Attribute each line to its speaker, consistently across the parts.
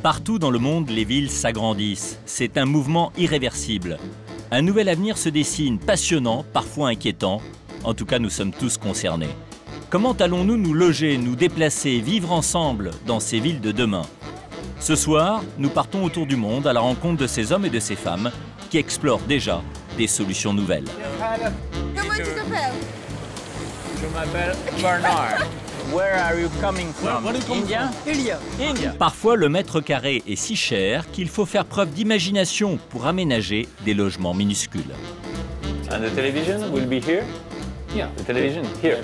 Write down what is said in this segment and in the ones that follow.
Speaker 1: Partout dans le monde, les villes s'agrandissent. C'est un mouvement irréversible. Un nouvel avenir se dessine, passionnant, parfois inquiétant. En tout cas, nous sommes tous concernés. Comment allons-nous nous loger, nous déplacer, vivre ensemble dans ces villes de demain? Ce soir, nous partons autour du monde à la rencontre de ces hommes et de ces femmes qui explorent déjà des solutions nouvelles.
Speaker 2: Comment tu t'appelles?
Speaker 3: Je m'appelle Bernard. Where are you coming from? India? India.
Speaker 1: Parfois, le mètre carré est si cher qu'il faut faire preuve d'imagination pour aménager des logements minuscules.
Speaker 3: And the television will be here?
Speaker 4: Yeah.
Speaker 3: The television here.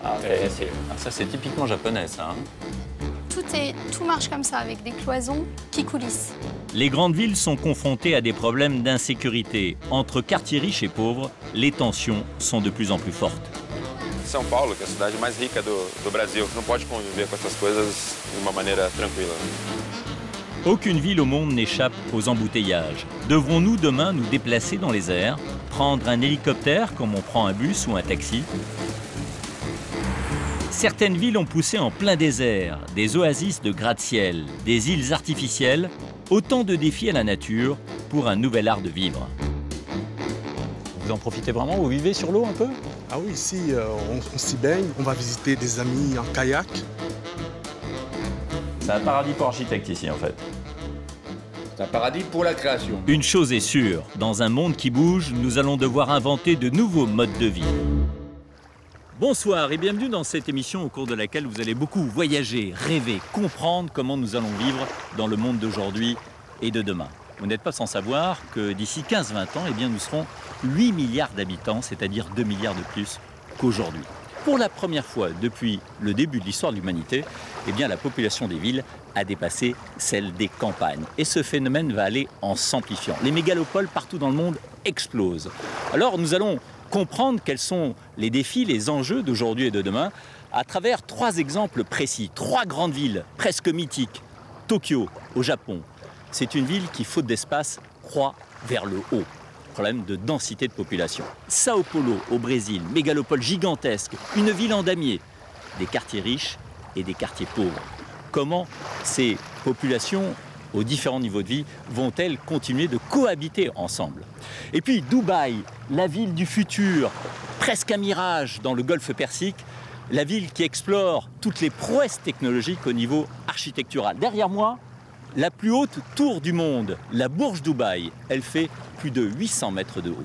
Speaker 3: Ah, okay, it's here. Ah, ça, c'est typiquement japonais, ça.
Speaker 2: Tout marche comme ça, avec des cloisons qui coulissent.
Speaker 1: Les grandes villes sont confrontées à des problèmes d'insécurité. Entre quartiers riches et pauvres, les tensions sont de plus en plus fortes.
Speaker 5: São Paulo, que é a cidade mais rica do Brasil, não pode conviver com essas coisas de uma maneira tranquila.
Speaker 1: Aucune ville au monde n'échappe aux embouteillages. Devrons-nous demain nous déplacer dans les airs, prendre un hélicoptère comme on prend un bus ou un taxi? Certaines villes ont poussé en plein désert, des oasis de gratte-ciel, des îles artificielles, autant de défis à la nature pour un nouvel art de vivre.
Speaker 3: Vous en profitez vraiment? Vous vivez sur l'eau un peu?
Speaker 6: Ah oui, ici, on s'y baigne, on va visiter des amis en kayak.
Speaker 3: C'est un paradis pour architectes ici, en fait.
Speaker 4: C'est un paradis pour la création.
Speaker 1: Une chose est sûre, dans un monde qui bouge, nous allons devoir inventer de nouveaux modes de vie. Bonsoir et bienvenue dans cette émission au cours de laquelle vous allez beaucoup voyager, rêver, comprendre comment nous allons vivre dans le monde d'aujourd'hui et de demain. Vous n'êtes pas sans savoir que d'ici 15-20 ans, eh bien, nous serons 8 milliards d'habitants, c'est-à-dire 2 milliards de plus qu'aujourd'hui. Pour la première fois depuis le début de l'histoire de l'humanité, eh bien, la population des villes a dépassé celle des campagnes. Et ce phénomène va aller en s'amplifiant. Les mégalopoles partout dans le monde explosent. Alors nous allons comprendre quels sont les défis, les enjeux d'aujourd'hui et de demain à travers 3 exemples précis. 3 grandes villes presque mythiques. Tokyo, au Japon. C'est une ville qui, faute d'espace, croît vers le haut. Problème de densité de population. Sao Paulo, au Brésil, mégalopole gigantesque, une ville en damier. Des quartiers riches et des quartiers pauvres. Comment ces populations, aux différents niveaux de vie, vont-elles continuer de cohabiter ensemble? Et puis Dubaï, la ville du futur, presque un mirage dans le golfe Persique, la ville qui explore toutes les prouesses technologiques au niveau architectural. Derrière moi, la plus haute tour du monde, la Burj Dubaï, elle fait plus de 800 mètres de haut.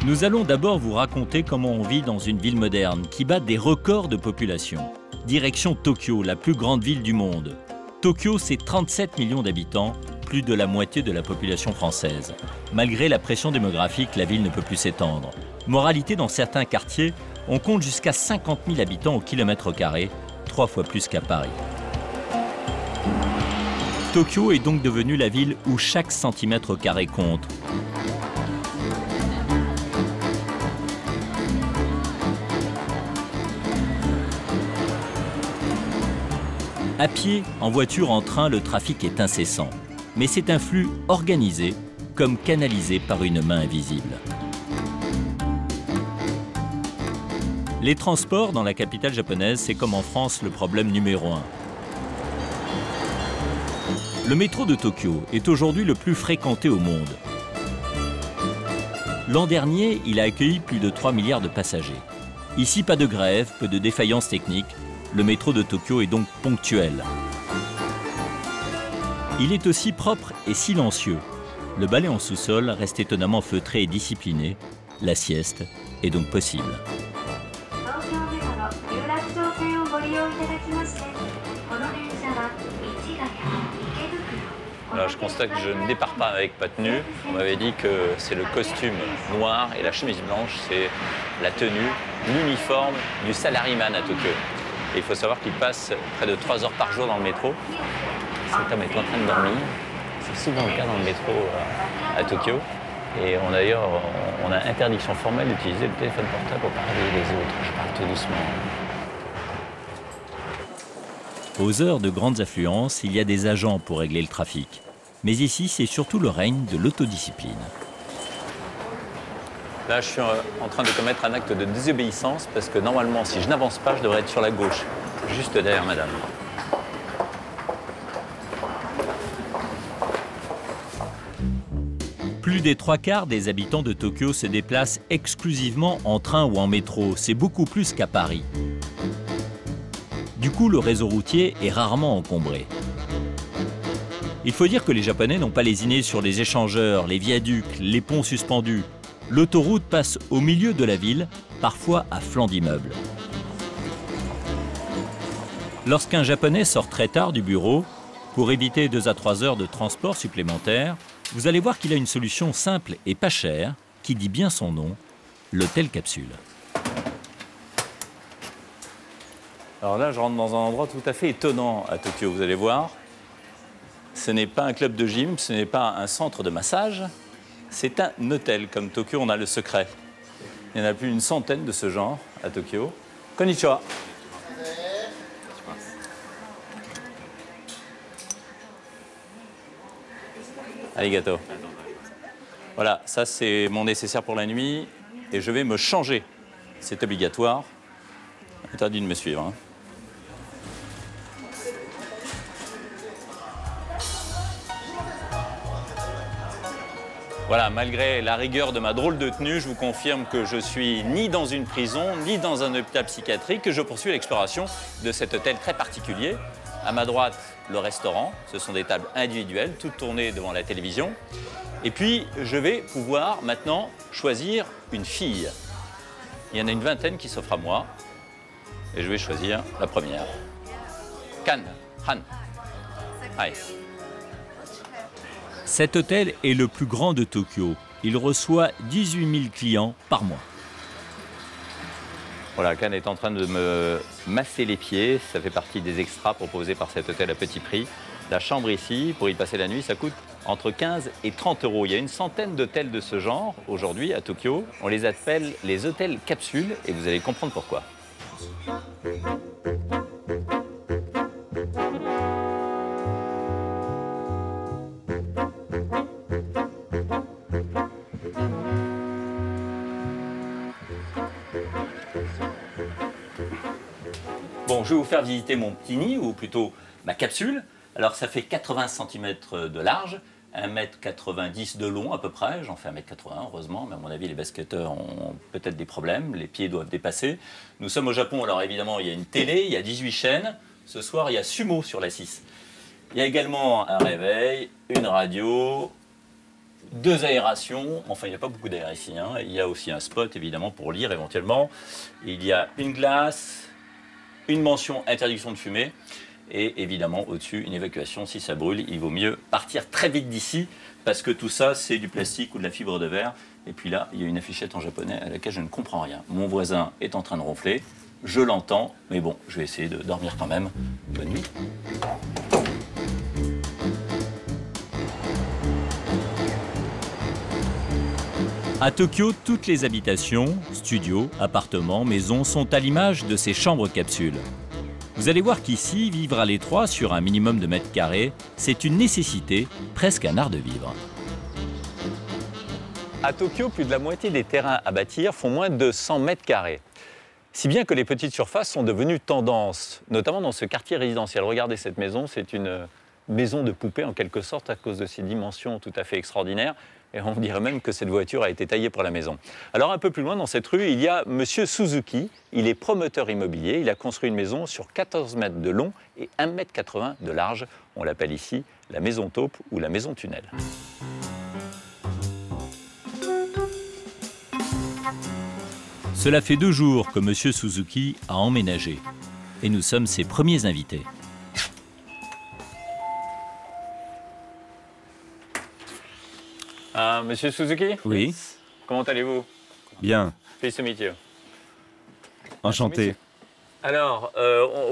Speaker 1: Nous allons d'abord vous raconter comment on vit dans une ville moderne qui bat des records de population. Direction Tokyo, la plus grande ville du monde. Tokyo, c'est 37 millions d'habitants, plus de la moitié de la population française. Malgré la pression démographique, la ville ne peut plus s'étendre. Moralité, dans certains quartiers, on compte jusqu'à 50 000 habitants au kilomètre carré, 3 fois plus qu'à Paris. Tokyo est donc devenue la ville où chaque centimètre carré compte. À pied, en voiture, en train, le trafic est incessant. Mais c'est un flux organisé, comme canalisé par une main invisible. Les transports dans la capitale japonaise, c'est comme en France le problème numéro 1. Le métro de Tokyo est aujourd'hui le plus fréquenté au monde. L'an dernier, il a accueilli plus de 3 milliards de passagers. Ici, pas de grève, peu de défaillances techniques. Le métro de Tokyo est donc ponctuel. Il est aussi propre et silencieux. Le balai en sous-sol reste étonnamment feutré et discipliné. La sieste est donc possible.
Speaker 3: Alors, je constate que je ne départ pas avec pas tenue. On m'avait dit que c'est le costume noir et la chemise blanche, c'est la tenue, l'uniforme du salaryman à Tokyo.
Speaker 1: Et il faut savoir qu'il passe près de 3 heures par jour dans le métro. Cet homme est en train de dormir. C'est souvent le cas dans le métro à Tokyo. Et d'ailleurs, on a interdiction formelle d'utiliser le téléphone portable pour parler des autres. Je parle tout doucement. Aux heures de grandes affluences, il y a des agents pour régler le trafic. Mais ici, c'est surtout le règne de l'autodiscipline. Là, je suis en train de commettre un acte de désobéissance parce que normalement, si je n'avance pas, je devrais être sur la gauche, juste derrière madame. Plus des 3/4 des habitants de Tokyo se déplacent exclusivement en train ou en métro. C'est beaucoup plus qu'à Paris. Du coup, le réseau routier est rarement encombré. Il faut dire que les Japonais n'ont pas lésiné sur les échangeurs, les viaducs, les ponts suspendus. L'autoroute passe au milieu de la ville, parfois à flanc d'immeubles. Lorsqu'un Japonais sort très tard du bureau, pour éviter 2 à 3 heures de transport supplémentaires, vous allez voir qu'il a une solution simple et pas chère, qui dit bien son nom, l'hôtel capsule. Alors là, je rentre dans un endroit tout à fait étonnant à Tokyo, vous allez voir. Ce n'est pas un club de gym, ce n'est pas un centre de massage, c'est un hôtel. Comme Tokyo, on a le secret. Il y en a plus d'une centaine de ce genre à Tokyo. Konnichiwa. Arigato. Voilà, ça c'est mon nécessaire pour la nuit et je vais me changer. C'est obligatoire. Interdit de me suivre. Hein. Voilà, malgré la rigueur de ma drôle de tenue, je vous confirme que je suis ni dans une prison, ni dans un hôpital psychiatrique, que je poursuis l'exploration de cet hôtel très particulier. À ma droite, le restaurant. Ce sont des tables individuelles, toutes tournées devant la télévision. Et puis, je vais pouvoir maintenant choisir une fille. Il y en a une vingtaine qui s'offrent à moi. Et je vais choisir la première. Kan, Han. Hi. Cet hôtel est le plus grand de Tokyo. Il reçoit 18 000 clients par mois. Voilà, Kan est en train de me masser les pieds. Ça fait partie des extras proposés par cet hôtel à petit prix. La chambre ici, pour y passer la nuit, ça coûte entre 15 et 30 euros. Il y a une centaine d'hôtels de ce genre aujourd'hui à Tokyo. On les appelle les hôtels capsules et vous allez comprendre pourquoi. Bon, je vais vous faire visiter mon petit nid, ou plutôt ma capsule. Alors, ça fait 80 cm de large, 1,90 m de long à peu près. J'en fais 1,80 m, heureusement, mais à mon avis, les basketteurs ont peut-être des problèmes. Les pieds doivent dépasser. Nous sommes au Japon, alors évidemment, il y a une télé, il y a 18 chaînes. Ce soir, il y a Sumo sur la 6. Il y a également un réveil, une radio, 2 aérations. Enfin, il n'y a pas beaucoup d'air ici. Hein. Il y a aussi un spot, évidemment, pour lire éventuellement. Il y a une glace, une mention interdiction de fumer et évidemment au-dessus une évacuation si ça brûle. Il vaut mieux partir très vite d'ici parce que tout ça c'est du plastique ou de la fibre de verre. Et puis là il y a une affichette en japonais à laquelle je ne comprends rien. Mon voisin est en train de ronfler, je l'entends, mais bon, je vais essayer de dormir quand même. Bonne nuit. À Tokyo, toutes les habitations, studios, appartements, maisons sont à l'image de ces chambres capsules. Vous allez voir qu'ici, vivre à l'étroit sur un minimum de mètres carrés, c'est une nécessité, presque un art de vivre. À Tokyo, plus de la moitié des terrains à bâtir font moins de 100 mètres carrés. Si bien que les petites surfaces sont devenues tendance, notamment dans ce quartier résidentiel. Regardez cette maison, c'est une maison de poupée en quelque sorte à cause de ses dimensions tout à fait extraordinaires. Et on dirait même que cette voiture a été taillée pour la maison. Alors un peu plus loin dans cette rue, il y a Monsieur Suzuki. Il est promoteur immobilier. Il a construit une maison sur 14 mètres de long et 1,80 m de large. On l'appelle ici la maison taupe ou la maison tunnel. Cela fait 2 jours que Monsieur Suzuki a emménagé. Et nous sommes ses premiers invités. Monsieur Suzuki?
Speaker 7: Oui.
Speaker 1: Comment allez-vous?
Speaker 7: Bien.
Speaker 1: Pleased to meet you.
Speaker 7: Enchanté.
Speaker 1: Alors,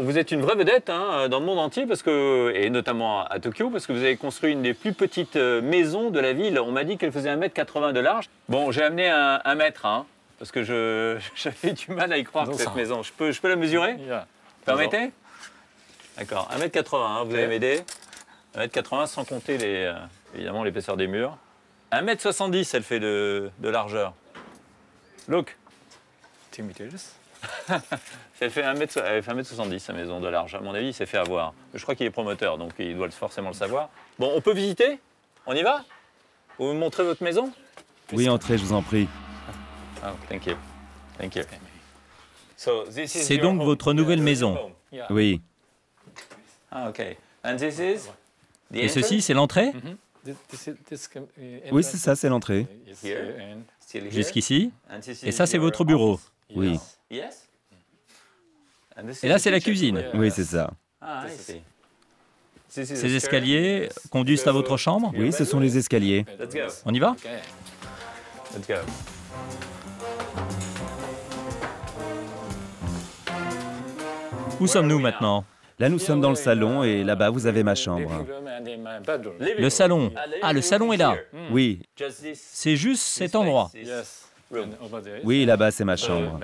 Speaker 1: vous êtes une vraie vedette hein, dans le monde entier, parce que, et notamment à Tokyo, parce que vous avez construit une des plus petites maisons de la ville. On m'a dit qu'elle faisait 1,80 m de large. Bon, j'ai amené un mètre, hein, parce que j'avais du mal à y croire, cette maison. Je peux la mesurer? Permettez? D'accord, 1,80 m, hein, vous allez m'aider. 1,80 m sans compter, évidemment, l'épaisseur des murs. 1,70 m, elle fait de largeur. Look.
Speaker 7: 2 meters.
Speaker 1: Elle fait 1,70 m, sa maison de large. À mon avis, il s'est fait avoir. Je crois qu'il est promoteur, donc il doit forcément le savoir. Bon, on peut visiter? On y va? Vous me montrez votre maison?
Speaker 8: Oui, entrez, je vous en prie.
Speaker 1: Oh, thank you. Thank you.
Speaker 9: C'est donc votre nouvelle maison.
Speaker 8: Oui.
Speaker 1: Ah, OK. And this is the
Speaker 9: Et ceci, c'est l'entrée?
Speaker 8: Oui, c'est ça, c'est l'entrée.
Speaker 9: Jusqu'ici.
Speaker 1: And this
Speaker 9: Et
Speaker 1: is
Speaker 9: ça, c'est
Speaker 1: your
Speaker 9: votre bureau.
Speaker 8: Oui.
Speaker 1: Yes? And this
Speaker 9: Et
Speaker 1: is
Speaker 9: là,
Speaker 1: the
Speaker 9: c'est la
Speaker 1: kitchen.
Speaker 9: cuisine.
Speaker 8: Oui, c'est ça.
Speaker 1: Ah, I see. This is
Speaker 9: Ces
Speaker 1: the
Speaker 9: escaliers conduisent à votre chambre?
Speaker 8: Oui, ce sont les escaliers.
Speaker 1: Let's go.
Speaker 9: On y va?
Speaker 1: Let's go.
Speaker 9: Où sommes-nous maintenant?
Speaker 8: Là, nous sommes dans le salon et là-bas, vous avez ma chambre.
Speaker 9: Le salon. Ah, le salon est là.
Speaker 8: Oui,
Speaker 1: Just this.
Speaker 9: C'est juste cet endroit.
Speaker 8: oui, là-bas, c'est ma chambre.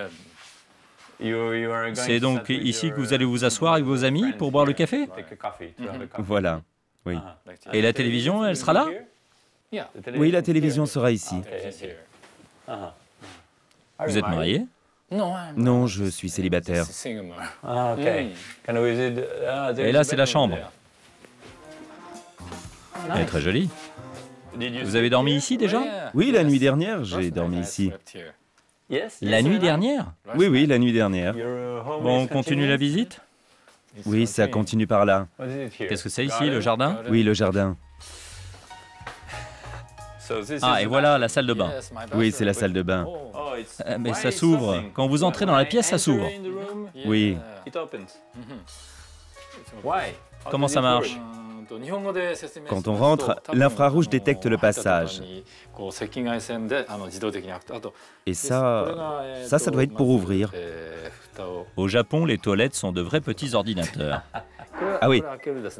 Speaker 1: You are going
Speaker 9: C'est
Speaker 1: to
Speaker 9: donc
Speaker 1: sit with
Speaker 9: ici
Speaker 1: your,
Speaker 9: que vous allez vous asseoir avec vos amis pour boire le café?
Speaker 1: Take a coffee, to have a coffee.
Speaker 8: Voilà. Oui.
Speaker 9: Et la télévision, elle sera là?
Speaker 8: Oui, la télévision sera ici.
Speaker 9: Vous êtes marié?
Speaker 8: Non, je suis célibataire.
Speaker 1: Ah, OK. Can we visit?
Speaker 9: Et là, c'est la chambre. Elle est très jolie. Vous avez dormi ici déjà?
Speaker 8: Oui, la nuit dernière, j'ai dormi ici.
Speaker 1: Yes.
Speaker 9: La nuit dernière?
Speaker 8: Oui, oui, la nuit dernière.
Speaker 9: Bon, on continue la visite?
Speaker 8: Oui, ça continue par là.
Speaker 9: Qu'est-ce que c'est ici, le jardin?
Speaker 8: Oui, le jardin.
Speaker 9: Ah, et voilà la salle de bain.
Speaker 8: Oui, c'est la salle de bain.
Speaker 9: Mais ça s'ouvre. Quand vous entrez dans la pièce, ça s'ouvre.
Speaker 8: Oui.
Speaker 9: Comment ça marche?
Speaker 8: Quand on rentre, l'infrarouge détecte le passage. Et ça doit être pour ouvrir.
Speaker 9: Au Japon, les toilettes sont de vrais petits ordinateurs.
Speaker 8: Ah oui,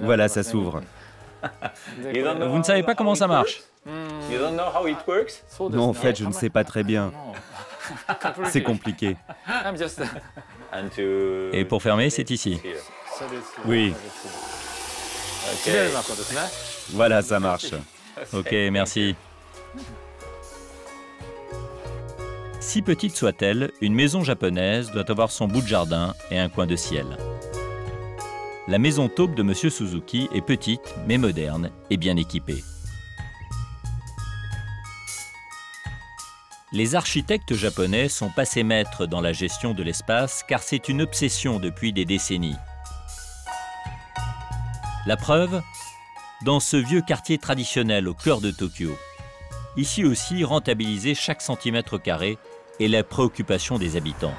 Speaker 8: voilà, ça s'ouvre.
Speaker 9: Vous ne savez pas comment ça marche?
Speaker 1: You don't know how it works?
Speaker 8: Non, en fait, je ne sais pas très bien. C'est compliqué.
Speaker 1: And to...
Speaker 9: Et pour fermer, c'est ici.
Speaker 8: Oui,
Speaker 1: OK.
Speaker 8: voilà, ça marche.
Speaker 9: Ok, merci. Si petite soit-elle, une maison japonaise doit avoir son bout de jardin et un coin de ciel. La maison taupe de M. Suzuki est petite, mais moderne et bien équipée. Les architectes japonais sont passés maîtres dans la gestion de l'espace car c'est une obsession depuis des décennies. La preuve, dans ce vieux quartier traditionnel au cœur de Tokyo. Ici aussi, rentabiliser chaque centimètre carré est la préoccupation des habitants.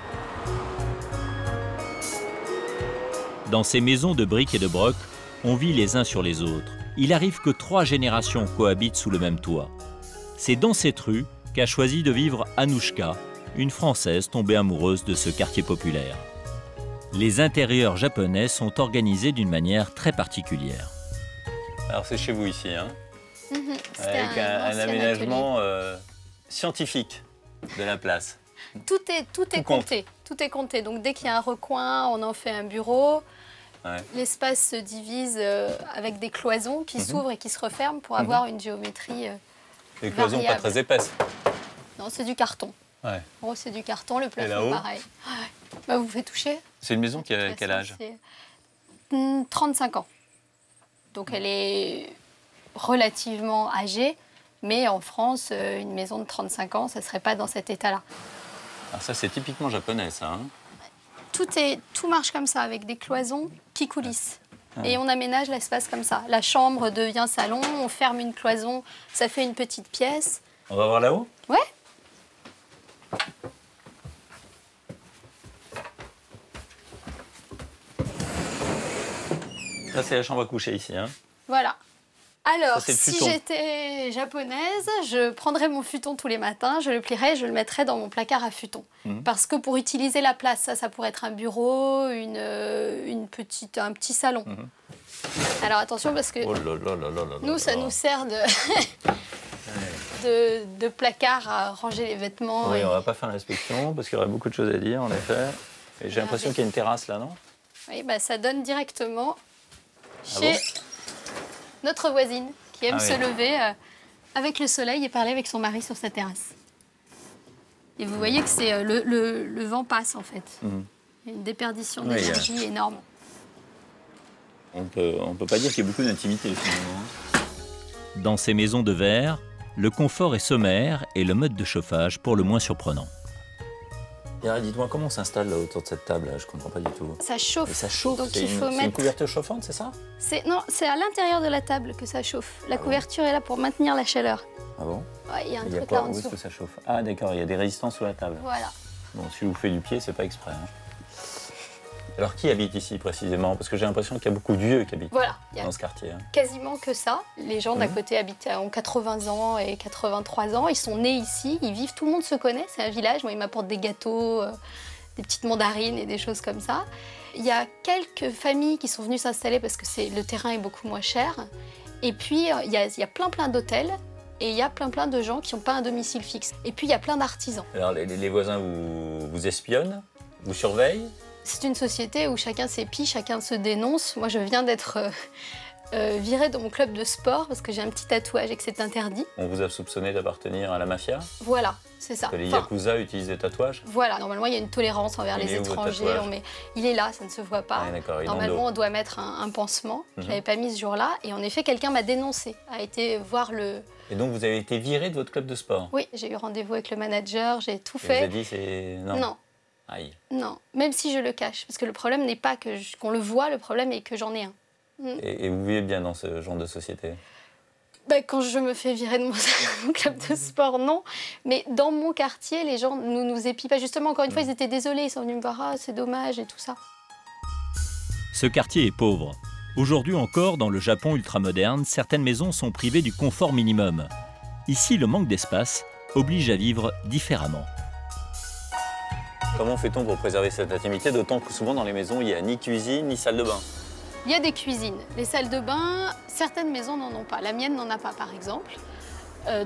Speaker 9: Dans ces maisons de briques et de broc, on vit les uns sur les autres. Il arrive que 3 générations cohabitent sous le même toit. C'est dans cette rue qu'a choisi de vivre Anouchka, une Française tombée amoureuse de ce quartier populaire. Les intérieurs japonais sont organisés d'une manière très particulière.
Speaker 1: Alors c'est chez vous ici, hein? Avec un
Speaker 2: ancien
Speaker 1: aménagement scientifique de la place.
Speaker 2: Tout est compté. Tout est compté. Donc dès qu'il y a un recoin, on en fait un bureau.
Speaker 1: Ouais.
Speaker 2: L'espace se divise avec des cloisons qui s'ouvrent et qui se referment pour avoir une géométrie
Speaker 1: Les cloisons pas
Speaker 2: variable.
Speaker 1: très épaisses.
Speaker 2: Non, c'est du carton.
Speaker 1: Ouais.
Speaker 2: En gros, c'est du carton, le plafond
Speaker 1: là-haut
Speaker 2: pareil. Bah, vous pouvez toucher.
Speaker 1: C'est une maison qui a quel âge?
Speaker 2: 35 ans. Donc elle est relativement âgée, mais en France, une maison de 35 ans, ça ne serait pas dans cet état-là.
Speaker 1: Alors ça c'est typiquement japonais ça, hein?
Speaker 2: Tout marche comme ça, avec des cloisons qui coulissent. Et on aménage l'espace comme ça. La chambre devient salon, on ferme une cloison, ça fait une petite pièce.
Speaker 1: On va voir là-haut?
Speaker 2: Ouais.
Speaker 1: Ça c'est la chambre à coucher ici, hein?
Speaker 2: Voilà. Alors,
Speaker 1: Ça,
Speaker 2: si j'étais japonaise, je prendrais mon futon tous les matins, je le plierais et je le mettrais dans mon placard à futon. Parce que pour utiliser la place, ça pourrait être un bureau, un petit salon. Alors attention parce que nous, ça nous sert de placard à ranger les vêtements.
Speaker 1: Oui, on va pas faire l'inspection parce qu'il y aurait beaucoup de choses à dire, en effet. Et j'ai l'impression qu'il y a une terrasse là, non?
Speaker 2: Oui, bah, ça donne directement chez notre voisine qui aime se lever avec le soleil et parler avec son mari sur sa terrasse. Et vous voyez que c'est le vent passe en fait. Il y a une déperdition d'énergie énorme.
Speaker 1: On peut pas dire qu'il y a beaucoup d'intimité finalement. Dans ces maisons de verre, le confort est sommaire et le mode de chauffage pour le moins surprenant. Et alors, dites-moi, comment on s'installe là, autour de cette table là? Je comprends pas du tout.
Speaker 2: Ça chauffe.
Speaker 1: Et ça chauffe.
Speaker 2: Donc
Speaker 1: c'est une couverture chauffante, c'est ça?
Speaker 2: Non, c'est à l'intérieur de la table que ça chauffe. La couverture est là pour maintenir la chaleur.
Speaker 1: Ah bon?
Speaker 2: Ouais, il y a un truc là en dessous.
Speaker 1: Où est-ce que ça chauffe? Ah d'accord, il y a des résistances sous la table.
Speaker 2: Voilà.
Speaker 1: Bon, si vous faites du pied, c'est pas exprès. Hein. Alors, qui habite ici précisément? Parce que j'ai l'impression qu'il y a beaucoup de vieux qui habitent dans ce quartier. Hein.
Speaker 2: Quasiment que ça. Les gens d'à côté ont 80 ans et 83 ans. Ils sont nés ici, ils vivent, tout le monde se connaît. C'est un village. Moi, ils m'apportent des gâteaux, des petites mandarines et des choses comme ça. Il y a quelques familles qui sont venues s'installer parce que le terrain est beaucoup moins cher. Et puis, il y a plein d'hôtels. Et il y a plein de gens qui n'ont pas un domicile fixe. Et puis, il y a plein d'artisans.
Speaker 1: Alors, les voisins vous espionnent? Vous surveillent?
Speaker 2: C'est une société où chacun s'épie, chacun se dénonce. Moi, je viens d'être virée de mon club de sport parce que j'ai un petit tatouage et que c'est interdit. On vous a soupçonné d'appartenir à la mafia? Voilà, c'est ça.
Speaker 1: Que les Yakuza utilisent des tatouages?
Speaker 2: Voilà, normalement, il y a une tolérance envers les étrangers. Il est là, ça ne se voit pas.
Speaker 1: Ah,
Speaker 2: normalement, on doit mettre un pansement. Je ne l'avais pas mis ce jour-là. Et en effet, quelqu'un m'a dénoncé, a été voir le...
Speaker 1: Et donc, vous avez été virée de votre club de sport?
Speaker 2: Oui, j'ai eu rendez-vous avec le manager, j'ai tout fait.
Speaker 1: Vous avez dit c'est...
Speaker 2: Non.
Speaker 1: Aïe.
Speaker 2: Non, même si je le cache. Parce que le problème n'est pas qu'on le voit, le problème est que j'en ai un.
Speaker 1: Et vous vivez bien dans ce genre de société?
Speaker 2: Quand je me fais virer de mon club de sport, non. Mais dans mon quartier, les gens ne nous épient pas. Justement, encore une fois, ils étaient désolés. Ils sont venus me voir, ah, c'est dommage et tout ça.
Speaker 9: Ce quartier est pauvre. Aujourd'hui encore, dans le Japon ultramoderne, certaines maisons sont privées du confort minimum. Ici, le manque d'espace oblige à vivre différemment.
Speaker 1: Comment fait-on pour préserver cette intimité, d'autant que souvent dans les maisons, il n'y a ni cuisine, ni salle de bain?
Speaker 2: Il y a des cuisines. Les salles de bain, certaines maisons n'en ont pas. La mienne n'en a pas, par exemple.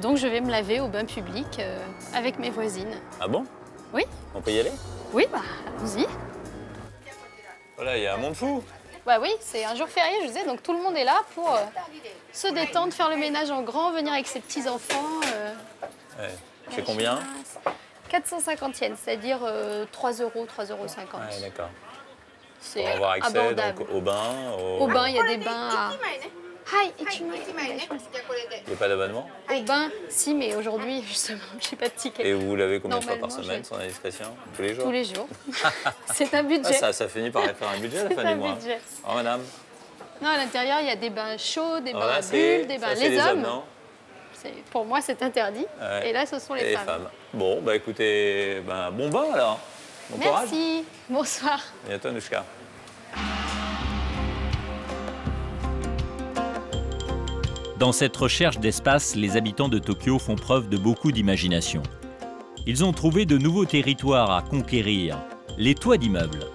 Speaker 2: Donc je vais me laver au bain public avec mes voisines.
Speaker 1: Ah bon?
Speaker 2: Oui.
Speaker 1: On peut y aller?
Speaker 2: Oui, allons-y.
Speaker 1: Voilà, il y a un monde fou.
Speaker 2: Bah oui, c'est un jour férié, je vous disais, donc tout le monde est là pour se détendre, faire le ménage en grand, venir avec ses petits-enfants.
Speaker 1: C'est combien?
Speaker 2: 450 yens, c'est-à-dire 3 €, 3,50 €.
Speaker 1: Ouais, d'accord.
Speaker 2: C'est
Speaker 1: pour avoir accès
Speaker 2: abordable.
Speaker 1: Donc, au bain.
Speaker 2: Au bain, il y a des bains à... Il
Speaker 1: n'y a pas d'abonnement?
Speaker 2: Au bain, si, mais aujourd'hui, justement, je n'ai pas de ticket.
Speaker 1: Et vous lavez combien de fois par semaine, sans indiscrétion? Tous les jours?
Speaker 2: Tous les jours. C'est un budget.
Speaker 1: Ah, ça finit par faire un budget à la fin du mois.
Speaker 2: Budget.
Speaker 1: Oh, madame?
Speaker 2: Non, à l'intérieur, il y a des bains chauds, des bains à bulles, des bains... Les hommes,
Speaker 1: non?
Speaker 2: Pour moi, c'est interdit. Ouais. Et là, ce sont les femmes.
Speaker 1: Bon, écoutez, bon bain alors. Bon courage.
Speaker 2: Merci. Bonsoir.
Speaker 1: À bientôt, Anouchka.
Speaker 9: Dans cette recherche d'espace, les habitants de Tokyo font preuve de beaucoup d'imagination. Ils ont trouvé de nouveaux territoires à conquérir, les toits d'immeubles.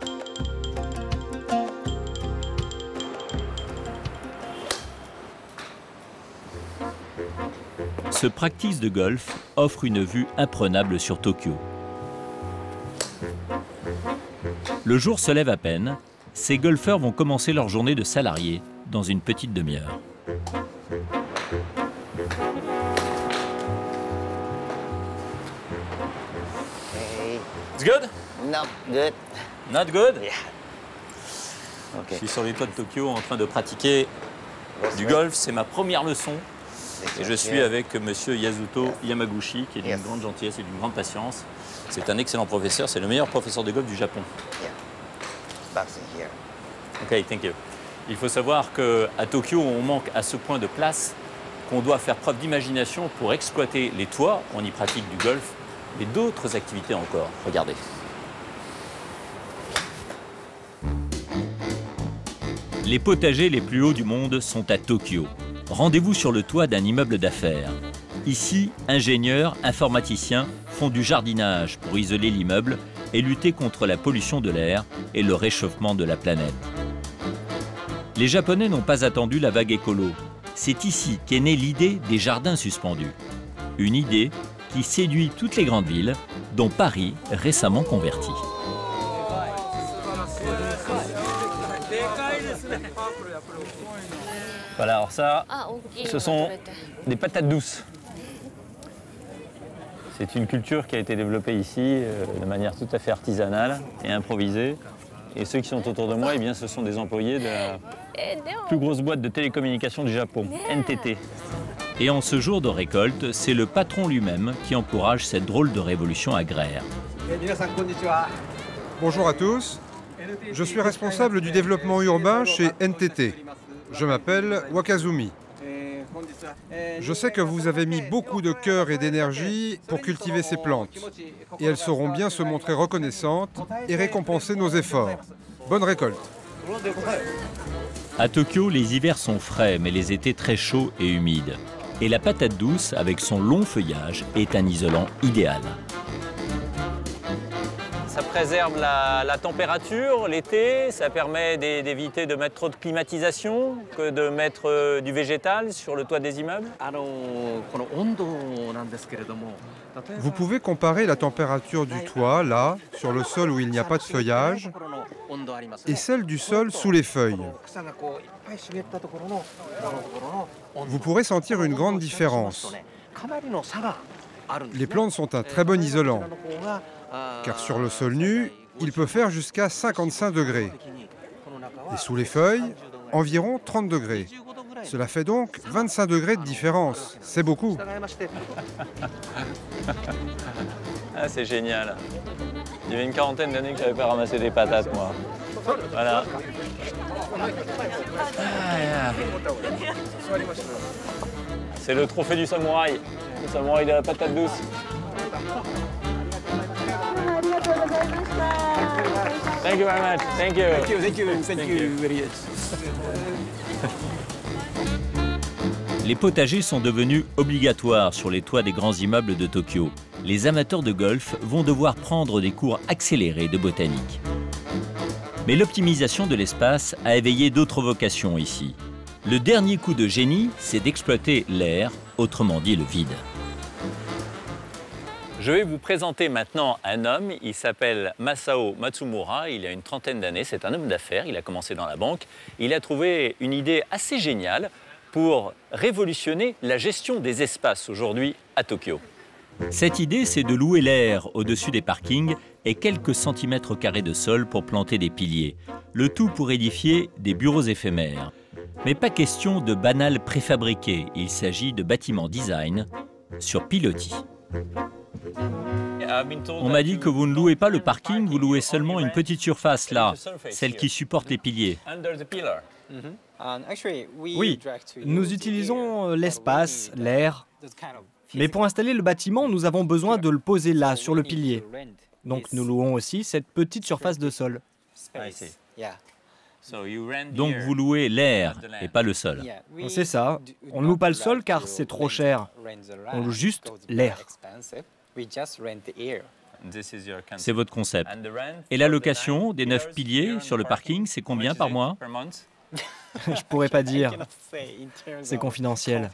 Speaker 9: Ce practice de golf offre une vue imprenable sur Tokyo. Le jour se lève à peine, ces golfeurs vont commencer leur journée de salariés dans une petite demi-heure.
Speaker 1: It's good?
Speaker 7: Not good.
Speaker 1: Not good?
Speaker 7: Yeah.
Speaker 1: Okay. Je suis sur les toits de Tokyo en train de pratiquer du golf. C'est ma première leçon. Et je suis avec monsieur Yasuto Yamaguchi, qui est d'une grande gentillesse et d'une grande patience. C'est un excellent professeur. C'est le meilleur professeur de golf du Japon. Ok, thank you. Il faut savoir qu'à Tokyo, on manque à ce point de place qu'on doit faire preuve d'imagination pour exploiter les toits. On y pratique du golf, mais d'autres activités encore. Regardez.
Speaker 9: Les potagers les plus hauts du monde sont à Tokyo.
Speaker 1: Rendez-vous sur le toit d'un immeuble d'affaires. Ici, ingénieurs, informaticiens font du jardinage pour isoler l'immeuble et lutter contre la pollution de l'air et le réchauffement de la planète. Les Japonais n'ont pas attendu la vague écolo. C'est ici qu'est née l'idée des jardins suspendus. Une idée qui séduit toutes les grandes villes, dont Paris, récemment convertie.
Speaker 3: Voilà, alors ça, ce sont des patates douces. C'est une culture qui a été développée ici de manière tout à fait artisanale et improvisée. Et ceux qui sont autour de moi, eh bien, ce sont des employés de la plus grosse boîte de télécommunications du Japon, NTT.
Speaker 1: Et en ce jour de récolte, c'est le patron lui-même qui encourage cette drôle de révolution agraire.
Speaker 7: Bonjour à tous. Je suis responsable du développement urbain chez NTT. Je m'appelle Wakazumi. Je sais que vous avez mis beaucoup de cœur et d'énergie pour cultiver ces plantes. Et elles sauront bien se montrer reconnaissantes et récompenser nos efforts. Bonne récolte.
Speaker 1: À Tokyo, les hivers sont frais, mais les étés très chauds et humides. Et la patate douce, avec son long feuillage, est un isolant idéal.
Speaker 3: Ça préserve la température l'été, ça permet d'éviter de mettre trop de climatisation, que de mettre du végétal sur le toit des immeubles.
Speaker 7: Vous pouvez comparer la température du toit, là, sur le sol où il n'y a pas de feuillage, et celle du sol sous les feuilles. Vous pourrez sentir une grande différence. Les plantes sont un très bon isolant, car sur le sol nu, il peut faire jusqu'à 55 degrés. Et sous les feuilles, environ 30 degrés. Cela fait donc 25 degrés de différence. C'est beaucoup.
Speaker 3: Ah, c'est génial. Il y avait une quarantaine d'années que je n'avais pas ramassé des patates, moi. Voilà. C'est le trophée du samouraï. Le samouraï de la patate douce. Thank you very much. Thank you.
Speaker 10: Thank you very much.
Speaker 1: Les potagers sont devenus obligatoires sur les toits des grands immeubles de Tokyo. Les amateurs de golf vont devoir prendre des cours accélérés de botanique. Mais l'optimisation de l'espace a éveillé d'autres vocations ici. Le dernier coup de génie, c'est d'exploiter l'air, autrement dit le vide.
Speaker 3: Je vais vous présenter maintenant un homme, il s'appelle Masao Matsumura, il a une trentaine d'années, c'est un homme d'affaires, il a commencé dans la banque. Il a trouvé une idée assez géniale pour révolutionner la gestion des espaces aujourd'hui à Tokyo.
Speaker 1: Cette idée, c'est de louer l'air au-dessus des parkings et quelques centimètres carrés de sol pour planter des piliers. Le tout pour édifier des bureaux éphémères. Mais pas question de banal préfabriqué, il s'agit de bâtiments design sur pilotis. On m'a dit que vous ne louez pas le parking, vous louez seulement une petite surface là, celle qui supporte les piliers.
Speaker 11: Oui, nous utilisons l'espace, l'air, mais pour installer le bâtiment, nous avons besoin de le poser là, sur le pilier. Donc nous louons aussi cette petite surface de sol.
Speaker 1: Donc vous louez l'air et pas le sol.
Speaker 11: C'est ça, on ne loue pas le sol car c'est trop cher, on loue juste l'air.
Speaker 1: C'est votre concept. Et la location des 9 piliers sur le parking, c'est combien par mois?
Speaker 11: Je pourrais pas dire, c'est confidentiel.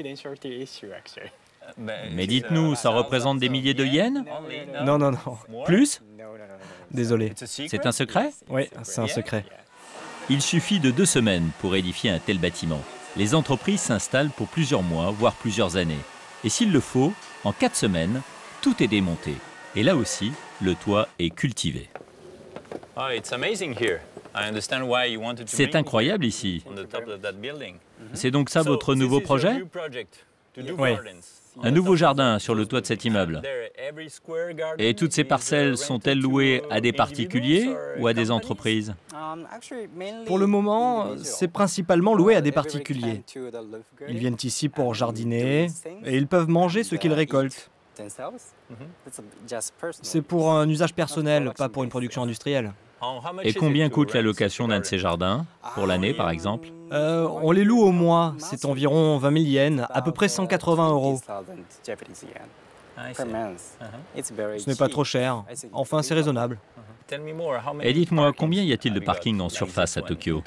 Speaker 1: Mais dites-nous, ça représente des milliers de yens?
Speaker 11: Non, non, non.
Speaker 1: Plus?
Speaker 11: Désolé.
Speaker 1: C'est un secret?
Speaker 11: Oui, c'est un secret.
Speaker 1: Il suffit de 2 semaines pour édifier un tel bâtiment. Les entreprises s'installent pour plusieurs mois, voire plusieurs années. Et s'il le faut, en 4 semaines, tout est démonté. Et là aussi, le toit est cultivé. C'est incroyable ici. C'est donc ça votre nouveau projet?
Speaker 11: Oui.
Speaker 1: Un nouveau jardin sur le toit de cet immeuble. Et toutes ces parcelles sont-elles louées à des particuliers ou à des entreprises?
Speaker 11: Pour le moment, c'est principalement loué à des particuliers. Ils viennent ici pour jardiner et ils peuvent manger ce qu'ils récoltent. C'est pour un usage personnel, pas pour une production industrielle.
Speaker 1: Et combien coûte la location d'un de ces jardins, pour l'année par exemple?
Speaker 11: On les loue au mois, c'est environ 20 000 yens, à peu près 180 €. Ce n'est pas trop cher, enfin c'est raisonnable.
Speaker 1: Et dites-moi, combien y a-t-il de parking en surface à Tokyo?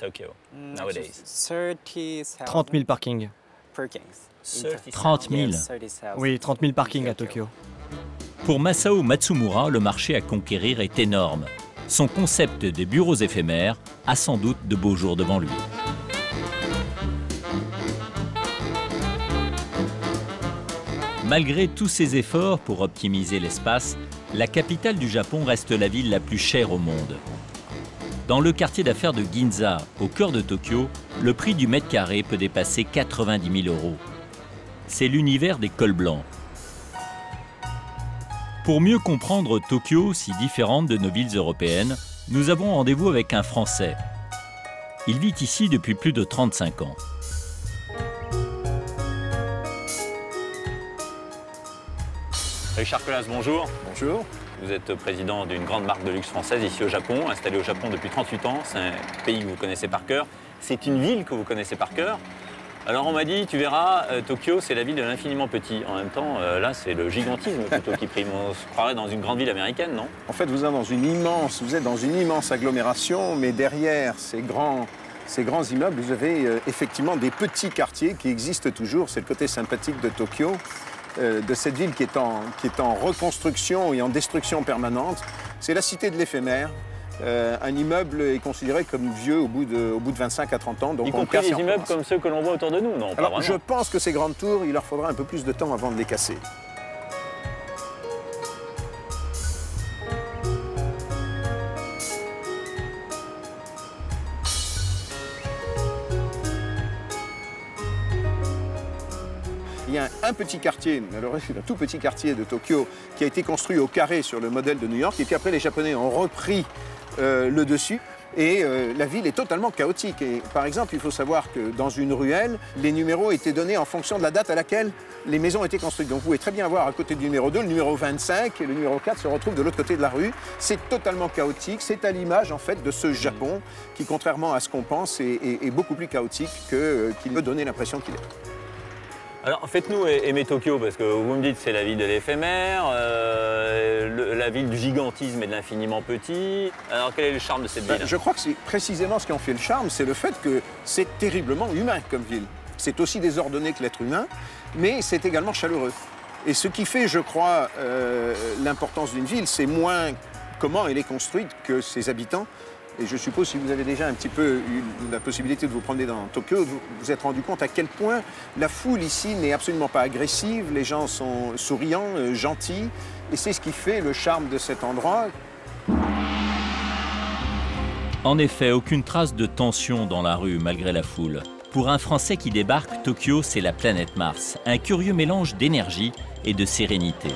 Speaker 11: 30 000 parkings.
Speaker 1: 30 000?
Speaker 11: Oui, 30 000 parkings à Tokyo.
Speaker 1: Pour Masao Matsumura, le marché à conquérir est énorme. Son concept des bureaux éphémères a sans doute de beaux jours devant lui. Malgré tous ses efforts pour optimiser l'espace, la capitale du Japon reste la ville la plus chère au monde. Dans le quartier d'affaires de Ginza, au cœur de Tokyo, le prix du mètre carré peut dépasser 90 000 €. C'est l'univers des cols blancs. Pour mieux comprendre Tokyo, si différente de nos villes européennes, nous avons rendez-vous avec un Français. Il vit ici depuis plus de 35 ans.
Speaker 3: Richard Collas, bonjour.
Speaker 12: Bonjour.
Speaker 3: Vous êtes président d'une grande marque de luxe française ici au Japon, installé au Japon depuis 38 ans. C'est un pays que vous connaissez par cœur. C'est une ville que vous connaissez par cœur. Alors on m'a dit, tu verras, Tokyo, c'est la ville de l'infiniment petit. En même temps, là, c'est le gigantisme plutôt qui prime. On se croirait dans une grande ville américaine, non?
Speaker 12: En fait, vous êtes dans une immense agglomération, mais derrière ces grands immeubles, vous avez effectivement des petits quartiers qui existent toujours. C'est le côté sympathique de Tokyo, de cette ville qui est en reconstruction et en destruction permanente. C'est la cité de l'éphémère. Un immeuble est considéré comme vieux au bout de 25 à 30 ans. Donc
Speaker 3: y compris les immeubles comme ceux que l'on voit autour de nous, non?
Speaker 12: Alors, je pense que ces grandes tours, il leur faudra un peu plus de temps avant de les casser. Il y a un petit quartier, un tout petit quartier de Tokyo qui a été construit au carré sur le modèle de New York. Et puis après, les Japonais ont repris le dessus. Et la ville est totalement chaotique. Et, par exemple, il faut savoir que dans une ruelle, les numéros étaient donnés en fonction de la date à laquelle les maisons ont été construites. Donc vous pouvez très bien voir à côté du numéro 2, le numéro 25 et le numéro 4 se retrouvent de l'autre côté de la rue. C'est totalement chaotique. C'est à l'image en fait de ce Japon qui, contrairement à ce qu'on pense, est beaucoup plus chaotique qu'il veut donner l'impression qu'il est.
Speaker 3: Alors faites-nous aimer Tokyo, parce que vous me dites que c'est la ville de l'éphémère, la ville du gigantisme et de l'infiniment petit. Alors quel est le charme de cette ville?
Speaker 12: Je crois que c'est précisément ce qui en fait le charme, c'est le fait que c'est terriblement humain comme ville. C'est aussi désordonné que l'être humain, mais c'est également chaleureux. Et ce qui fait, je crois, l'importance d'une ville, c'est moins comment elle est construite que ses habitants. Et je suppose, si vous avez déjà un petit peu eu la possibilité de vous promener dans Tokyo, vous vous êtes rendu compte à quel point la foule ici n'est absolument pas agressive, les gens sont souriants, gentils, et c'est ce qui fait le charme de cet endroit.
Speaker 1: En effet, aucune trace de tension dans la rue malgré la foule. Pour un Français qui débarque, Tokyo, c'est la planète Mars, un curieux mélange d'énergie et de sérénité.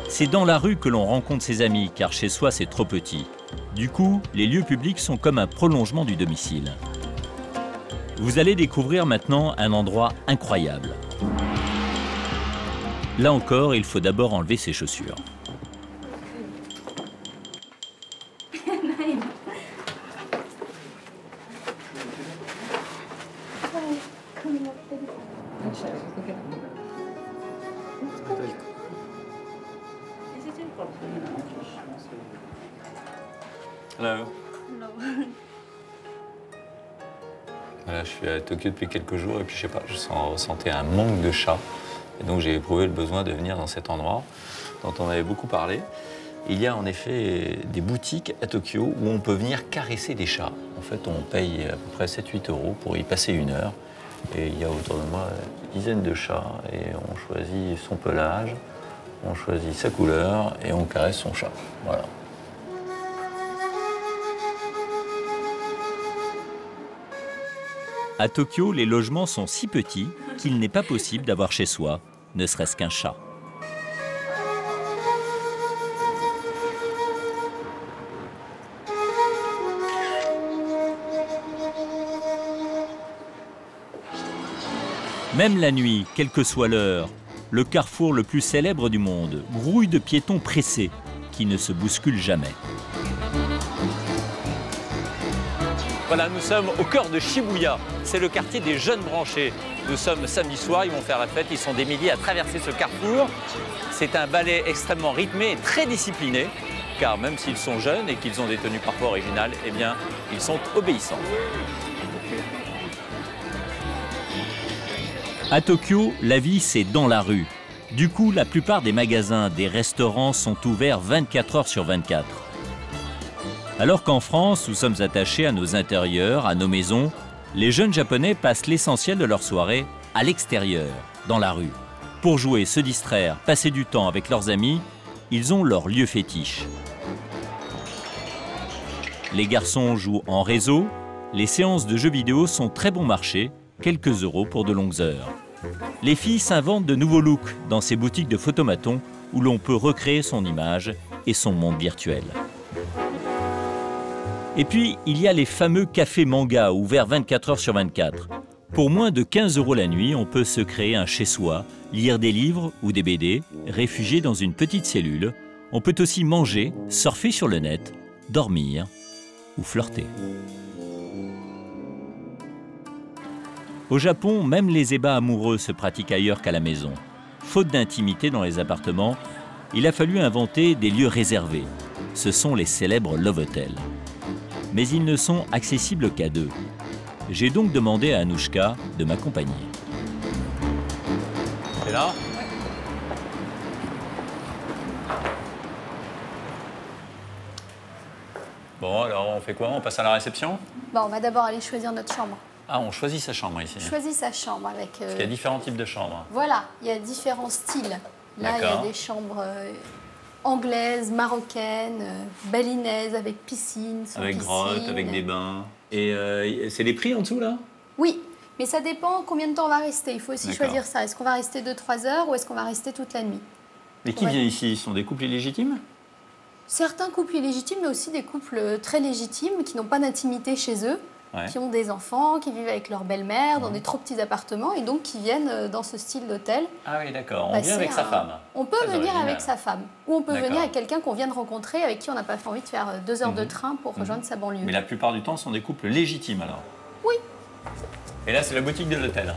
Speaker 1: C'est dans la rue que l'on rencontre ses amis, car chez soi, c'est trop petit. Du coup, les lieux publics sont comme un prolongement du domicile. Vous allez découvrir maintenant un endroit incroyable. Là encore, il faut d'abord enlever ses chaussures.
Speaker 3: Hello. Voilà, je suis à Tokyo depuis quelques jours et puis je sais pas, je ressentais un manque de chats. Et donc j'ai éprouvé le besoin de venir dans cet endroit dont on avait beaucoup parlé. Il y a en effet des boutiques à Tokyo où on peut venir caresser des chats. En fait, on paye à peu près 7-8 € pour y passer 1 heure. Et il y a autour de moi une dizaine de chats et on choisit son pelage, on choisit sa couleur et on caresse son chat. Voilà.
Speaker 1: À Tokyo, les logements sont si petits qu'il n'est pas possible d'avoir chez soi, ne serait-ce qu'un chat. Même la nuit, quelle que soit l'heure, le carrefour le plus célèbre du monde grouille de piétons pressés
Speaker 9: qui ne se bousculent jamais.
Speaker 3: Voilà, nous sommes au cœur de Shibuya. C'est le quartier des jeunes branchés. Nous sommes samedi soir, ils vont faire la fête. Ils sont des milliers à traverser ce carrefour. C'est un ballet extrêmement rythmé et très discipliné, car même s'ils sont jeunes et qu'ils ont des tenues parfois originales, eh bien, ils sont obéissants.
Speaker 9: À Tokyo, la vie, c'est dans la rue. Du coup, la plupart des magasins, des restaurants sont ouverts 24 heures sur 24. Alors qu'en France, nous sommes attachés à nos intérieurs, à nos maisons, les jeunes Japonais passent l'essentiel de leur soirée à l'extérieur, dans la rue. Pour jouer, se distraire, passer du temps avec leurs amis, ils ont leur lieu fétiche. Les garçons jouent en réseau, les séances de jeux vidéo sont très bon marché, quelques euros pour de longues heures. Les filles s'inventent de nouveaux looks dans ces boutiques de photomatons où l'on peut recréer son image et son monde virtuel. Et puis, il y a les fameux cafés manga ouverts 24 heures sur 24. Pour moins de 15 euros la nuit, on peut se créer un chez-soi, lire des livres ou des BD, réfugié dans une petite cellule. On peut aussi manger, surfer sur le net, dormir ou flirter. Au Japon, même les ébats amoureux se pratiquent ailleurs qu'à la maison. Faute d'intimité dans les appartements, il a fallu inventer des lieux réservés. Ce sont les célèbres love hotels. Mais ils ne sont accessibles qu'à deux. J'ai donc demandé à Anouchka de m'accompagner.
Speaker 3: C'est là ? Bon, alors on fait quoi? On passe à la réception?
Speaker 2: Bon, on va d'abord aller choisir notre chambre.
Speaker 3: Ah, on choisit sa chambre ici.
Speaker 2: Choisit sa chambre avec...
Speaker 3: Parce qu'il y a différents types de chambres.
Speaker 2: Voilà, il y a différents styles. Là, il y a des chambres anglaises, marocaines, balinaises, avec piscine, sans
Speaker 3: avec
Speaker 2: piscine.
Speaker 3: grotte, avec des bains. Et c'est les prix en dessous, là?
Speaker 2: Oui, mais ça dépend combien de temps on va rester. Il faut aussi choisir ça. Est-ce qu'on va rester 2-3 heures ou est-ce qu'on va rester toute la nuit?
Speaker 3: Et qui vient ici? Ce sont des couples illégitimes?
Speaker 2: Certains couples illégitimes, mais aussi des couples très légitimes qui n'ont pas d'intimité chez eux, qui ont des enfants, qui vivent avec leur belle-mère dans des trop petits appartements et donc qui viennent dans ce style d'hôtel.
Speaker 3: Ah oui, d'accord. On vient avec sa femme.
Speaker 2: On peut venir avec sa femme. Ou on peut venir avec quelqu'un qu'on vient de rencontrer, avec qui on n'a pas envie de faire 2 heures de train pour rejoindre sa banlieue.
Speaker 3: Mais la plupart du temps, ce sont des couples légitimes alors?
Speaker 2: Oui.
Speaker 3: Et là, c'est la boutique de l'hôtel?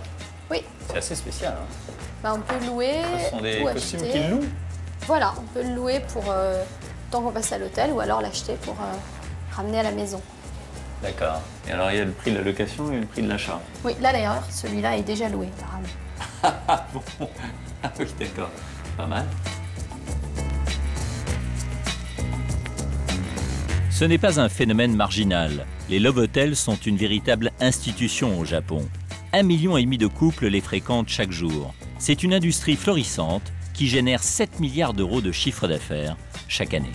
Speaker 2: Oui.
Speaker 3: C'est assez spécial. Hein.
Speaker 2: Bah, on peut louer.
Speaker 3: Ce sont des costumes qu'ils louent?
Speaker 2: Voilà, on peut le louer pour tant qu'on passe à l'hôtel ou alors l'acheter pour ramener à la maison.
Speaker 3: D'accord. Et alors, il y a le prix de la location et le prix de l'achat?
Speaker 2: Oui, là d'ailleurs, celui-là est déjà loué, apparemment.
Speaker 3: Ah bon? Ah oui, d'accord. Pas mal.
Speaker 9: Ce n'est pas un phénomène marginal. Les love hotels sont une véritable institution au Japon. 1,5 million de couples les fréquentent chaque jour. C'est une industrie florissante qui génère 7 milliards d'euros de chiffre d'affaires chaque année.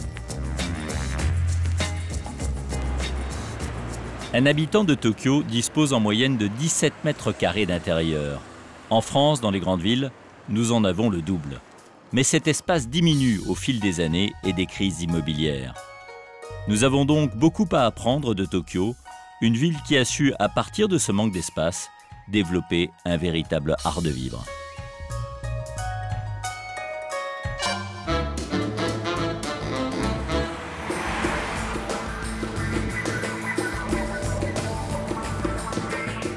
Speaker 9: Un habitant de Tokyo dispose en moyenne de 17 mètres carrés d'intérieur. En France, dans les grandes villes, nous en avons le double. Mais cet espace diminue au fil des années et des crises immobilières. Nous avons donc beaucoup à apprendre de Tokyo, une ville qui a su, à partir de ce manque d'espace, développer un véritable art de vivre.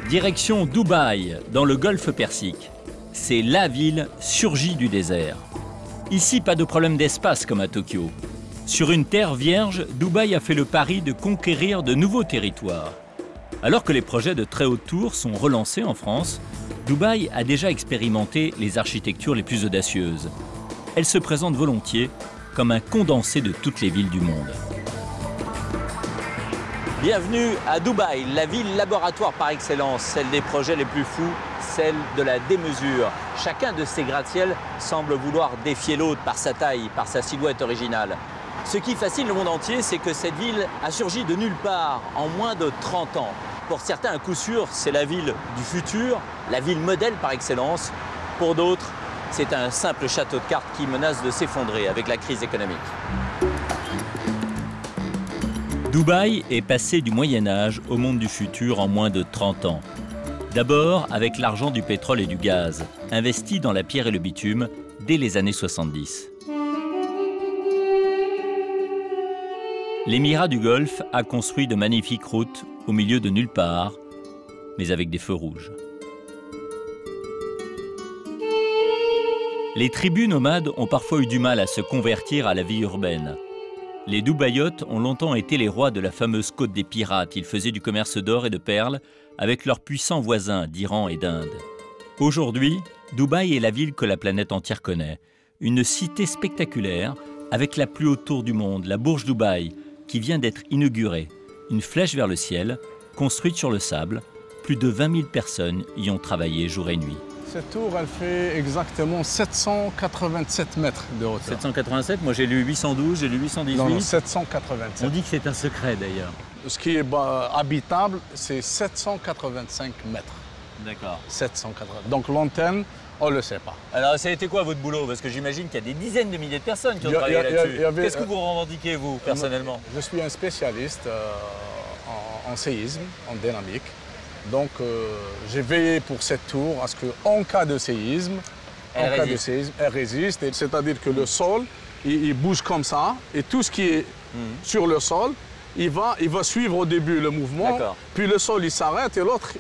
Speaker 9: Direction Dubaï, dans le golfe Persique. C'est la ville surgie du désert. Ici, pas de problème d'espace comme à Tokyo. Sur une terre vierge, Dubaï a fait le pari de conquérir de nouveaux territoires. Alors que les projets de très haute tour sont relancés en France, Dubaï a déjà expérimenté les architectures les plus audacieuses. Elle se présente volontiers comme un condensé de toutes les villes du monde.
Speaker 3: Bienvenue à Dubaï, la ville laboratoire par excellence, celle des projets les plus fous, celle de la démesure. Chacun de ces gratte-ciels semble vouloir défier l'autre par sa taille, par sa silhouette originale. Ce qui fascine le monde entier, c'est que cette ville a surgi de nulle part en moins de 30 ans. Pour certains, à coup sûr, c'est la ville du futur, la ville modèle par excellence. Pour d'autres, c'est un simple château de cartes qui menace de s'effondrer avec la crise économique.
Speaker 9: Dubaï est passé du Moyen-Âge au monde du futur en moins de 30 ans. D'abord avec l'argent du pétrole et du gaz, investi dans la pierre et le bitume dès les années 70. L'émirat du Golfe a construit de magnifiques routes au milieu de nulle part, mais avec des feux rouges. Les tribus nomades ont parfois eu du mal à se convertir à la vie urbaine. Les Dubaïotes ont longtemps été les rois de la fameuse côte des pirates. Ils faisaient du commerce d'or et de perles avec leurs puissants voisins d'Iran et d'Inde. Aujourd'hui, Dubaï est la ville que la planète entière connaît. Une cité spectaculaire avec la plus haute tour du monde, la Burj Dubaï, qui vient d'être inaugurée. Une flèche vers le ciel, construite sur le sable. Plus de 20 000 personnes y ont travaillé jour et nuit.
Speaker 13: Cette tour, elle fait exactement 787 mètres de hauteur.
Speaker 1: 787, moi j'ai lu 812, j'ai lu 818.
Speaker 13: Non, 787.
Speaker 1: On dit que c'est un secret d'ailleurs.
Speaker 13: Ce qui est habitable, c'est 785 mètres.
Speaker 1: D'accord.
Speaker 13: 780. Donc l'antenne, on ne le sait pas.
Speaker 1: Alors ça a été quoi votre boulot? Parce que j'imagine qu'il y a des dizaines de milliers de personnes qui ont travaillé là-dessus. Qu'est-ce que vous revendiquez, vous, personnellement?
Speaker 13: Je suis un spécialiste en séisme, en dynamique. Donc j'ai veillé pour cette tour à ce qu'en cas de séisme, elle résiste. C'est-à-dire que le sol, il bouge comme ça, et tout ce qui est sur le sol, il va suivre au début le mouvement, puis le sol il s'arrête et l'autre,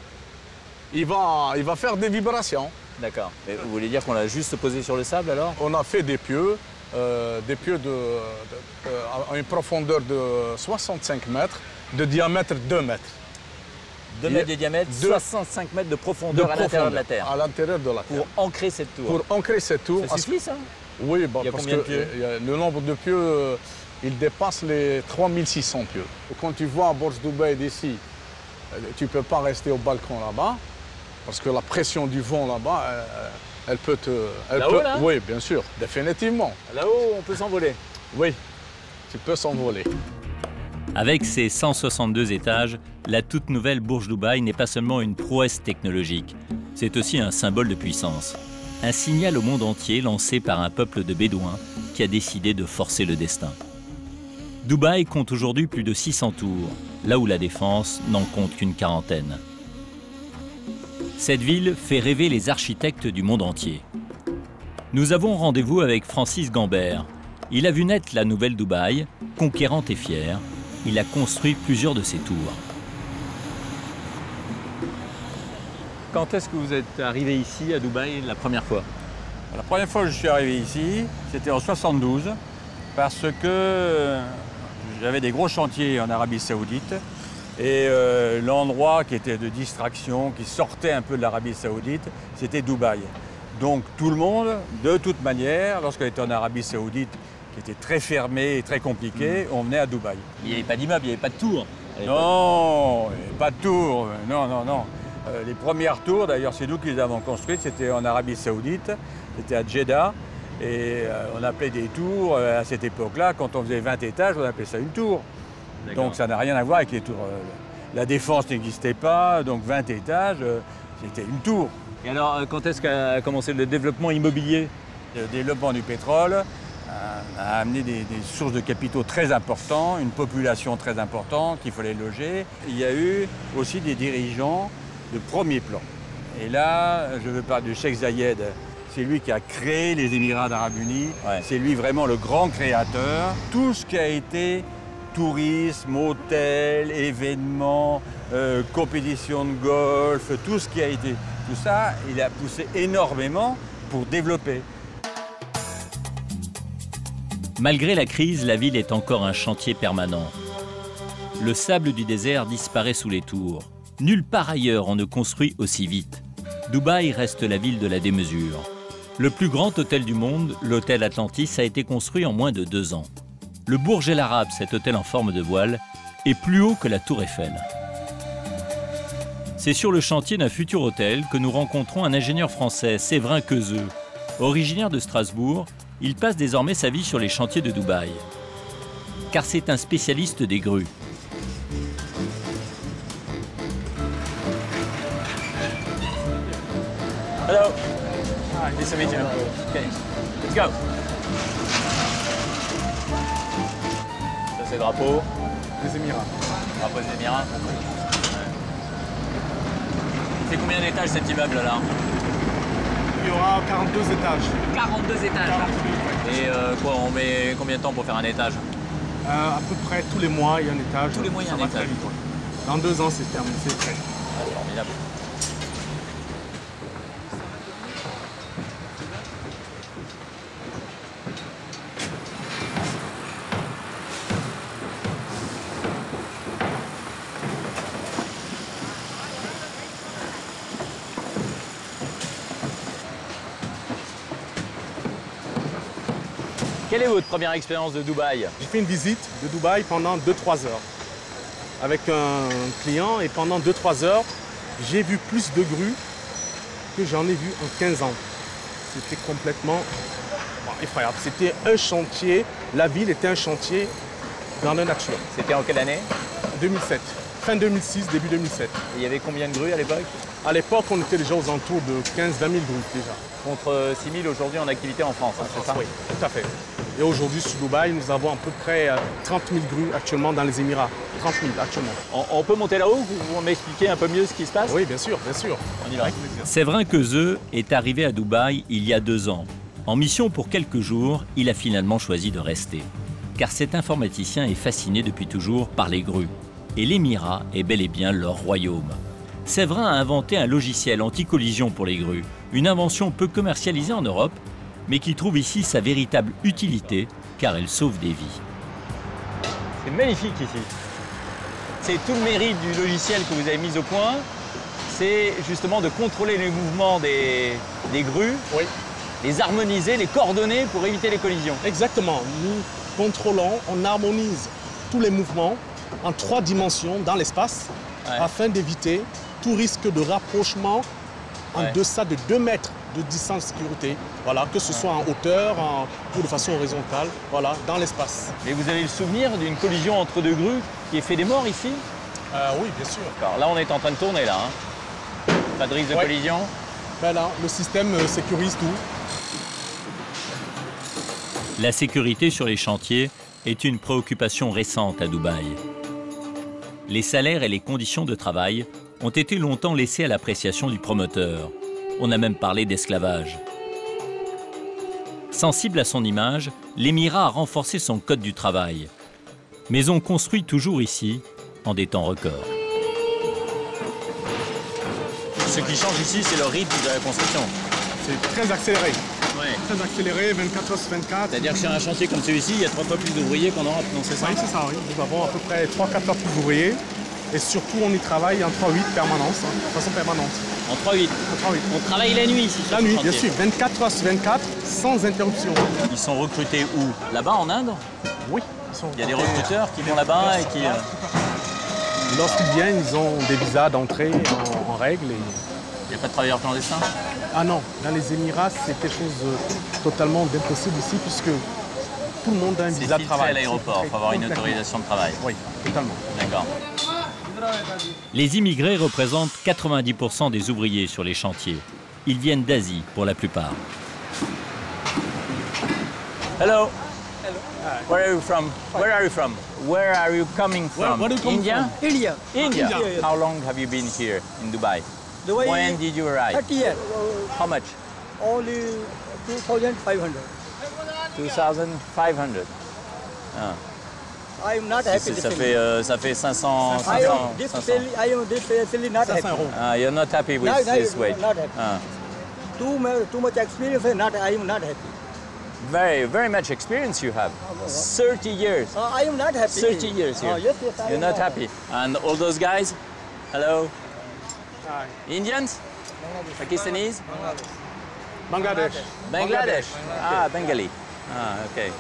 Speaker 13: il va faire des vibrations.
Speaker 1: D'accord. Vous voulez dire qu'on l'a juste posé sur le sable alors?
Speaker 13: On a fait des pieux à une profondeur de 65 mètres, de diamètre 2 mètres.
Speaker 1: 2 mètres de diamètre, 65 mètres de profondeur à l'intérieur de la Terre.
Speaker 13: À l'intérieur de la Terre.
Speaker 1: Pour ancrer cette tour.
Speaker 13: Pour ancrer cette tour.
Speaker 1: Ça suffit ça?
Speaker 13: Oui, bah,
Speaker 1: il y a
Speaker 13: parce
Speaker 1: combien
Speaker 13: que
Speaker 1: de pieux?
Speaker 13: le nombre de pieux, il dépasse les 3600 pieux. Quand tu vois à Burj Dubaï d'ici, tu ne peux pas rester au balcon là-bas, parce que la pression du vent là-bas, elle peut te...
Speaker 1: Là-haut, là?
Speaker 13: Oui, bien sûr, définitivement.
Speaker 1: Là-haut, on peut s'envoler?
Speaker 13: Oui, tu peux s'envoler.
Speaker 9: Avec ses 162 étages, la toute nouvelle Burj Dubaï n'est pas seulement une prouesse technologique, c'est aussi un symbole de puissance. Un signal au monde entier lancé par un peuple de Bédouins qui a décidé de forcer le destin. Dubaï compte aujourd'hui plus de 600 tours, là où la Défense n'en compte qu'une quarantaine. Cette ville fait rêver les architectes du monde entier. Nous avons rendez-vous avec Francis Gambert. Il a vu naître la nouvelle Dubaï, conquérante et fière. Il a construit plusieurs de ses tours.
Speaker 1: Quand est-ce que vous êtes arrivé ici à Dubaï la première fois?
Speaker 14: La première fois que je suis arrivé ici, c'était en 72, parce que j'avais des gros chantiers en Arabie Saoudite et l'endroit qui était de distraction, qui sortait un peu de l'Arabie Saoudite, c'était Dubaï. Donc tout le monde, de toute manière, lorsqu'on était en Arabie Saoudite, qui était très fermé et très compliqué, on venait à Dubaï.
Speaker 1: Il n'y avait pas d'immeuble, il n'y avait pas de tour.
Speaker 14: Non, pas de tour, non, non, non. Les premières tours, d'ailleurs c'est nous qui les avons construites, c'était en Arabie Saoudite, c'était à Jeddah. Et on appelait des tours, à cette époque-là, quand on faisait 20 étages, on appelait ça une tour. Donc ça n'a rien à voir avec les tours. La Défense n'existait pas, donc 20 étages, c'était une tour.
Speaker 1: Et alors, quand est-ce qu'a commencé le développement immobilier?
Speaker 14: Le développement du pétrole a amené des sources de capitaux très importants, une population très importante qu'il fallait loger. Il y a eu aussi des dirigeants de premier plan. Et là, je veux parler du Cheikh Zayed. C'est lui qui a créé les Émirats d'Arabes Unis. Ouais. C'est lui vraiment le grand créateur. Tout ce qui a été tourisme, hôtel, événements, compétition de golf, tout ce qui a été, tout ça, il a poussé énormément pour développer.
Speaker 9: Malgré la crise, la ville est encore un chantier permanent. Le sable du désert disparaît sous les tours. Nulle part ailleurs on ne construit aussi vite. Dubaï reste la ville de la démesure. Le plus grand hôtel du monde, l'hôtel Atlantis, a été construit en moins de 2 ans. Le Burj El Arab, cet hôtel en forme de voile, est plus haut que la tour Eiffel. C'est sur le chantier d'un futur hôtel que nous rencontrons un ingénieur français, Séverin Quezeux. Originaire de Strasbourg, il passe désormais sa vie sur les chantiers de Dubaï. Car c'est un spécialiste des grues.
Speaker 1: Hello. Hi, nice to meet you. Okay, let's go. Ça c'est le drapeau.
Speaker 13: Des Émirats.
Speaker 1: Drapeau des Émirats. Il fait combien d'étages cet immeuble là?
Speaker 6: Il y aura 42 étages.
Speaker 1: 42 étages.
Speaker 6: 42, ouais.
Speaker 1: Et quoi, on met combien de temps pour faire un étage?
Speaker 6: À peu près tous les mois, il y a un étage.
Speaker 1: Tous les mois, il y a un étage.
Speaker 6: Dans 2 ans, c'est terminé, c'est prêt.
Speaker 1: Ah, formidable. Quelle est votre première expérience de Dubaï?
Speaker 6: J'ai fait une visite de Dubaï pendant 2-3 heures avec un client et pendant 2-3 heures, j'ai vu plus de grues que j'en ai vu en 15 ans. C'était complètement effroyable. C'était un chantier, la ville était un chantier dans la nature.
Speaker 1: C'était en quelle année?
Speaker 6: 2007. Fin 2006, début 2007.
Speaker 1: Et il y avait combien de grues à l'époque?
Speaker 6: À l'époque, on était déjà aux alentours de 15-20 000 grues déjà.
Speaker 1: Contre 6 000 aujourd'hui en activité en France, c'est ça?
Speaker 6: Oui, tout à fait. Et aujourd'hui, sur Dubaï, nous avons à peu près 30 000 grues actuellement dans les Émirats. 30 000 actuellement.
Speaker 1: On peut monter là-haut? Vous m'expliquez un peu mieux ce qui se passe?
Speaker 6: Oui, bien sûr, bien sûr.
Speaker 1: On y va.
Speaker 9: Séverin Quezeux est arrivé à Dubaï il y a 2 ans. En mission pour quelques jours, il a finalement choisi de rester. Car cet informaticien est fasciné depuis toujours par les grues. Et l'Émirat est bel et bien leur royaume. Séverin a inventé un logiciel anti-collision pour les grues, une invention peu commercialisée en Europe, mais qui trouve ici sa véritable utilité, car elle sauve des vies.
Speaker 1: C'est magnifique ici. C'est tout le mérite du logiciel que vous avez mis au point, c'est justement de contrôler les mouvements des grues,
Speaker 6: oui,
Speaker 1: les harmoniser, les coordonner pour éviter les collisions.
Speaker 6: Exactement. Nous contrôlons, on harmonise tous les mouvements en 3 dimensions dans l'espace, afin d'éviter tout risque de rapprochement en deçà de 2 mètres de distance de sécurité, voilà, que ce soit en hauteur ou de façon horizontale, voilà, dans l'espace.
Speaker 1: Mais vous avez le souvenir d'une collision entre 2 grues qui ait fait des morts ici?
Speaker 6: Oui, bien sûr.
Speaker 1: Alors là, on est en train de tourner, là. Hein. Pas de risque de collision?
Speaker 6: Ben là, le système sécurise tout.
Speaker 9: La sécurité sur les chantiers est une préoccupation récente à Dubaï. Les salaires et les conditions de travail ont été longtemps laissés à l'appréciation du promoteur. On a même parlé d'esclavage. Sensible à son image, l'Émirat a renforcé son code du travail. Mais on construit toujours ici en des temps records.
Speaker 1: Ce qui change ici, c'est le rythme de la construction.
Speaker 6: C'est très accéléré.
Speaker 1: Ouais.
Speaker 6: Très accéléré, 24 heures sur 24.
Speaker 1: C'est-à-dire que sur un chantier comme celui-ci, il y a 3 fois plus d'ouvriers qu'on aura dans ces salles.
Speaker 6: Oui, c'est ça, oui. Nous avons à peu près 3-4 heures plus d'ouvriers. Et surtout, on y travaille en 3-8 permanence, de façon permanente.
Speaker 1: En 3-8.
Speaker 6: On
Speaker 1: travaille la nuit ici.
Speaker 6: La nuit, bien sûr. 24 heures sur 24, sans interruption.
Speaker 1: Ils sont recrutés où? Là-bas, en Inde?
Speaker 6: Oui.
Speaker 1: Il y a des recruteurs qui vont là-bas et qui...
Speaker 6: Lorsqu'ils viennent, ils ont des visas d'entrée en règle. Et...
Speaker 1: Il n'y a pas de travailleurs clandestins?
Speaker 6: Ah non, dans les Émirats, c'est quelque chose totalement d'impossible ici, puisque tout le monde a un visa de travail.
Speaker 1: C'est à l'aéroport, il faut avoir une autorisation de travail.
Speaker 6: Oui, totalement.
Speaker 1: D'accord.
Speaker 9: Les immigrés représentent 90% des ouvriers sur les chantiers. Ils viennent d'Asie pour la plupart.
Speaker 1: Hello. Where are you from? Where are you from? Where are you coming from?
Speaker 6: Where do you come
Speaker 1: India?
Speaker 6: from?
Speaker 1: India.
Speaker 6: India.
Speaker 1: How long have you been here in Dubai?
Speaker 10: Dubai.
Speaker 1: When did you arrive?
Speaker 10: 30 years.
Speaker 1: How much?
Speaker 10: Only 2,500.
Speaker 1: 2,500. Ah.
Speaker 10: I am not happy.
Speaker 1: Ça fait 500.
Speaker 10: I am definitely not happy.
Speaker 1: Ah, you're not happy with this wage?
Speaker 10: Not happy.
Speaker 1: Ah.
Speaker 10: Too much experience. I am not happy.
Speaker 1: Very much experience you have. 30 years.
Speaker 10: I am not happy.
Speaker 1: 30 years here.
Speaker 10: Yes, I
Speaker 1: You're not happy. And all those guys? Hello?
Speaker 6: Hi.
Speaker 1: Indians? Pakistanis?
Speaker 6: Bangladesh.
Speaker 1: Bangladesh. Ah, Bengali. Ah, ok.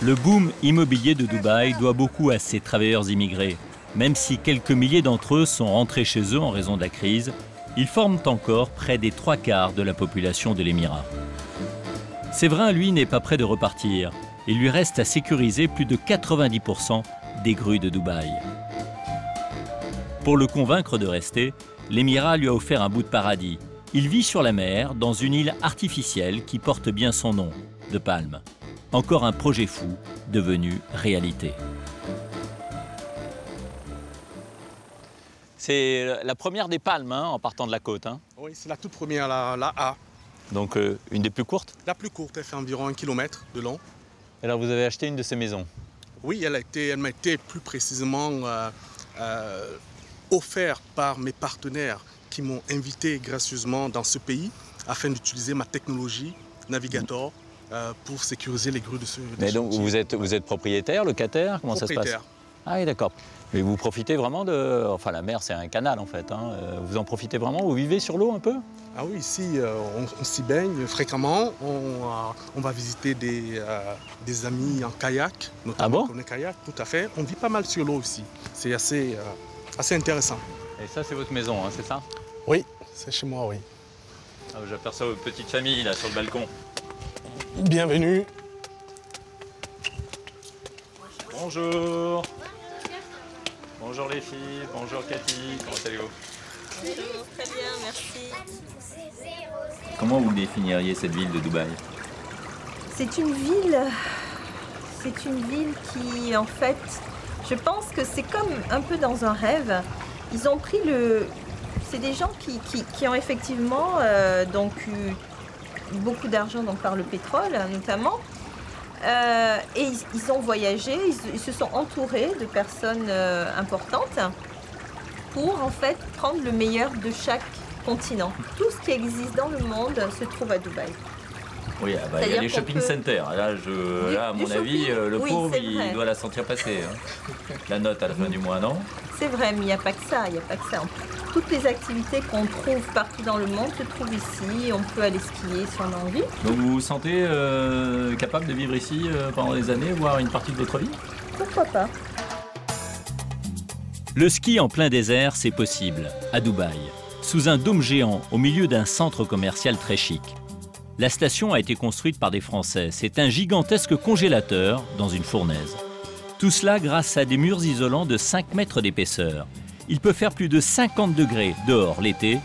Speaker 9: Le boom immobilier de Dubaï doit beaucoup à ces travailleurs immigrés. Même si quelques milliers d'entre eux sont rentrés chez eux en raison de la crise, ils forment encore près des 3/4 de la population de l'Émirat. Séverin, lui, n'est pas prêt de repartir. Il lui reste à sécuriser plus de 90% des grues de Dubaï. Pour le convaincre de rester, l'Émirat lui a offert un bout de paradis. Il vit sur la mer, dans une île artificielle qui porte bien son nom, de Palme. Encore un projet fou, devenu réalité.
Speaker 1: C'est la première des palmes hein, en partant de la côte. Hein.
Speaker 6: Oui, c'est la toute première, la A.
Speaker 1: Donc une des plus courtes?
Speaker 6: La plus courte, elle fait environ 1 km de long.
Speaker 3: Alors vous avez acheté une de ces maisons?
Speaker 6: Oui, elle m'a été plus précisément offerte par mes partenaires qui m'ont invité gracieusement dans ce pays afin d'utiliser ma technologie Navigator pour sécuriser les grues de ce
Speaker 3: Mais donc vous êtes propriétaire, locataire? Comment ça se passe? Ah oui, d'accord. Mais vous profitez vraiment de... Enfin, la mer, c'est un canal, en fait. Hein. Vous en profitez vraiment? Vous vivez sur l'eau un peu?
Speaker 6: Ah oui, ici, on s'y baigne fréquemment. On va visiter des amis en kayak, notamment. Ah bon? Kayak, tout à fait. On vit pas mal sur l'eau aussi. C'est assez intéressant.
Speaker 3: Et ça, c'est votre maison, hein, c'est ça?
Speaker 6: Oui, c'est chez moi, oui.
Speaker 3: Ah, j'aperçois votre petite famille, là, sur le balcon.
Speaker 6: Bienvenue.
Speaker 3: Bonjour. Bonjour les filles, bonjour Cathy, comment allez-vous?
Speaker 15: Bonjour, très bien, merci.
Speaker 1: Comment vous définiriez cette ville de Dubaï?
Speaker 15: C'est une ville qui, en fait, je pense que c'est comme un peu dans un rêve. Ils ont pris c'est des gens qui ont effectivement donc eu beaucoup d'argent par le pétrole, notamment. Et ils ont voyagé, ils se sont entourés de personnes importantes pour en fait prendre le meilleur de chaque continent. Tout ce qui existe dans le monde se trouve à Dubaï.
Speaker 1: Oui, il y a les shopping centers. Là, à mon avis, le pauvre, il doit la sentir passer. Hein. La note à la fin du mois, non?
Speaker 15: C'est vrai, mais il n'y a pas que ça. Toutes les activités qu'on trouve partout dans le monde se trouvent ici. On peut aller skier si on a envie.
Speaker 1: Donc vous vous sentez capable de vivre ici pendant des années, voire une partie de votre vie?
Speaker 15: Pourquoi pas?
Speaker 9: Le ski en plein désert, c'est possible, à Dubaï, sous un dôme géant au milieu d'un centre commercial très chic. La station a été construite par des Français. C'est un gigantesque congélateur dans une fournaise. Tout cela grâce à des murs isolants de 5 mètres d'épaisseur. Il peut faire plus de 50 degrés dehors l'été,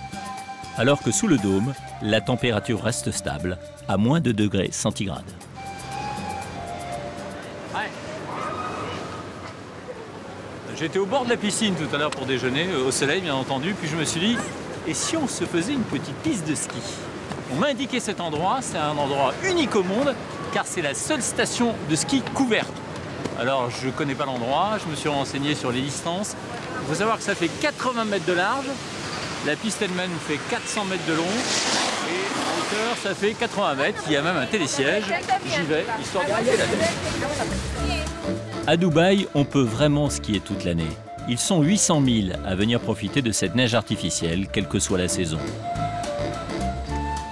Speaker 9: alors que sous le dôme, la température reste stable, à moins de degrés centigrades.
Speaker 1: J'étais au bord de la piscine tout à l'heure pour déjeuner, au soleil bien entendu, puis je me suis dit, et si on se faisait une petite piste de ski? On m'a indiqué cet endroit, c'est un endroit unique au monde, car c'est la seule station de ski couverte. Alors je ne connais pas l'endroit, je me suis renseigné sur les distances. Il faut savoir que ça fait 80 mètres de large, la piste elle-même fait 400 mètres de long, et en hauteur ça fait 80 mètres, il y a même un télésiège. J'y vais, histoire de regarder la neige.
Speaker 9: À Dubaï, on peut vraiment skier toute l'année. Ils sont 800 000 à venir profiter de cette neige artificielle, quelle que soit la saison.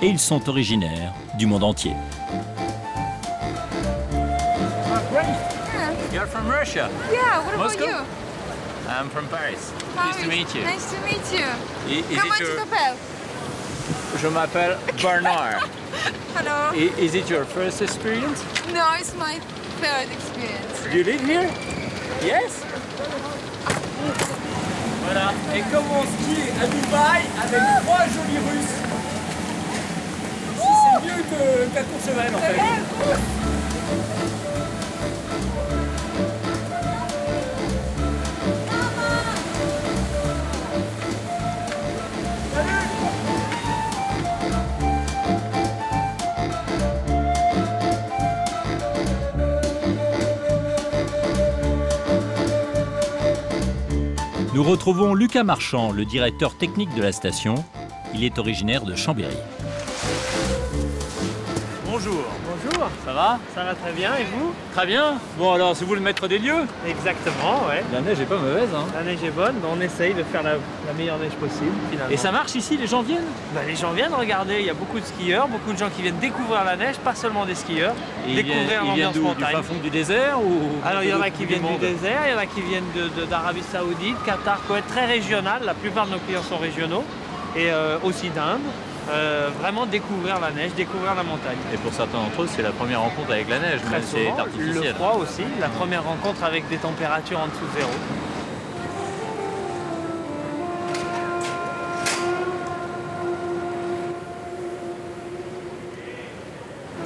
Speaker 9: Et ils sont originaires du monde entier.
Speaker 1: You're from Russia?
Speaker 16: Yeah, what about
Speaker 1: Moscow?
Speaker 16: you?
Speaker 1: I'm from Paris.
Speaker 16: Paris.
Speaker 1: Nice to meet you.
Speaker 16: Nice to meet you.
Speaker 1: Comment
Speaker 16: tu t'appelles?
Speaker 1: Je m'appelle Bernard.
Speaker 16: Hello.
Speaker 1: Is it your first experience?
Speaker 16: No, it's my third experience.
Speaker 1: You live here? Yes? Voilà. Et comment skier à Dubaï avec 3 jolis Russes? C'est mieux que 4 semaines en fait.
Speaker 9: Nous retrouvons Lucas Marchand, le directeur technique de la station. Il est originaire de Chambéry.
Speaker 1: Bonjour.
Speaker 17: Bonjour.
Speaker 1: Ça va?
Speaker 17: Ça va très bien, et vous?
Speaker 1: Très bien. Bon alors, c'est vous le maître des lieux?
Speaker 17: Exactement, ouais.
Speaker 1: La neige est pas mauvaise, hein?
Speaker 17: La neige est bonne, mais on essaye de faire la meilleure neige possible, finalement.
Speaker 1: Et ça marche ici, les gens viennent?
Speaker 17: Bah, les gens viennent regarder, il y a beaucoup de skieurs, beaucoup de gens qui viennent découvrir la neige, pas seulement des skieurs, découvrir l'ambiance montagne.
Speaker 1: Du fin fond du désert ou...
Speaker 17: Alors il y en a qui viennent du désert, il y en a qui viennent d'Arabie Saoudite, Qatar, Koweït, très régional, la plupart de nos clients sont régionaux, et aussi d'Inde. Vraiment découvrir la neige, découvrir la montagne.
Speaker 1: Et pour certains d'entre eux, c'est la première rencontre avec la neige,
Speaker 17: très
Speaker 1: même si c'est artificiel.
Speaker 17: Le froid aussi, la première rencontre avec des températures en dessous de zéro.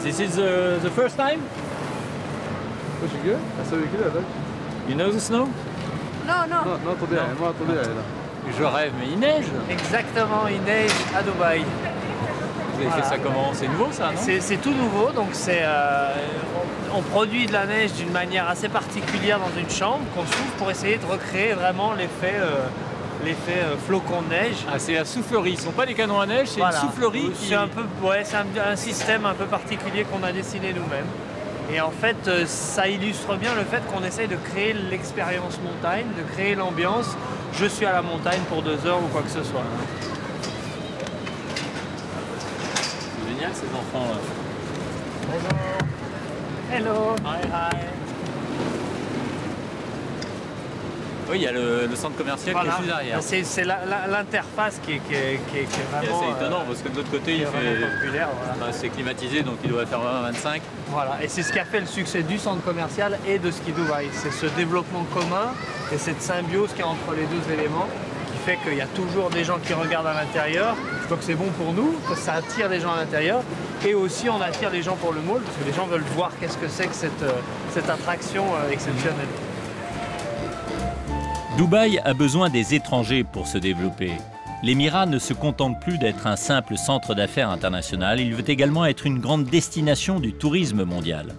Speaker 1: This is the first time? You know the snow?
Speaker 16: Non, non.
Speaker 13: Non, attendez, attendez, là.
Speaker 1: Je rêve, mais il neige.
Speaker 17: Exactement, il neige à Dubaï.
Speaker 1: Vous avez fait ça comment? C'est nouveau ça, non?
Speaker 17: C'est tout nouveau, donc on produit de la neige d'une manière assez particulière dans une chambre qu'on souffle pour essayer de recréer vraiment l'effet flocon de neige.
Speaker 1: Ah, c'est la soufflerie, ce ne sont pas des canons à neige, c'est une soufflerie.
Speaker 17: C'est un système un peu particulier qu'on a dessiné nous-mêmes. Et en fait, ça illustre bien le fait qu'on essaye de créer l'expérience montagne, de créer l'ambiance. Je suis à la montagne pour 2 heures ou quoi que ce soit.
Speaker 1: C'est génial ces enfants là.
Speaker 17: Hello.
Speaker 1: Hi, hi. Oui, il y a le centre commercial qui est juste derrière.
Speaker 17: C'est l'interface qui est vraiment...
Speaker 1: C'est étonnant parce que de l'autre côté, il fait
Speaker 17: populaire. Voilà.
Speaker 1: C'est climatisé, donc il devrait faire 20-25.
Speaker 17: Voilà, et c'est ce qui a fait le succès du centre commercial et de Ski Dubaï. C'est ce développement commun et cette symbiose qu'il y a entre les deux éléments qui fait qu'il y a toujours des gens qui regardent à l'intérieur. Donc c'est bon pour nous, parce que ça attire les gens à l'intérieur. Et aussi on attire les gens pour le mall, parce que les gens veulent voir qu'est-ce que c'est que cette attraction exceptionnelle.
Speaker 9: Dubaï a besoin des étrangers pour se développer. L'Émirat ne se contente plus d'être un simple centre d'affaires international, il veut également être une grande destination du tourisme mondial.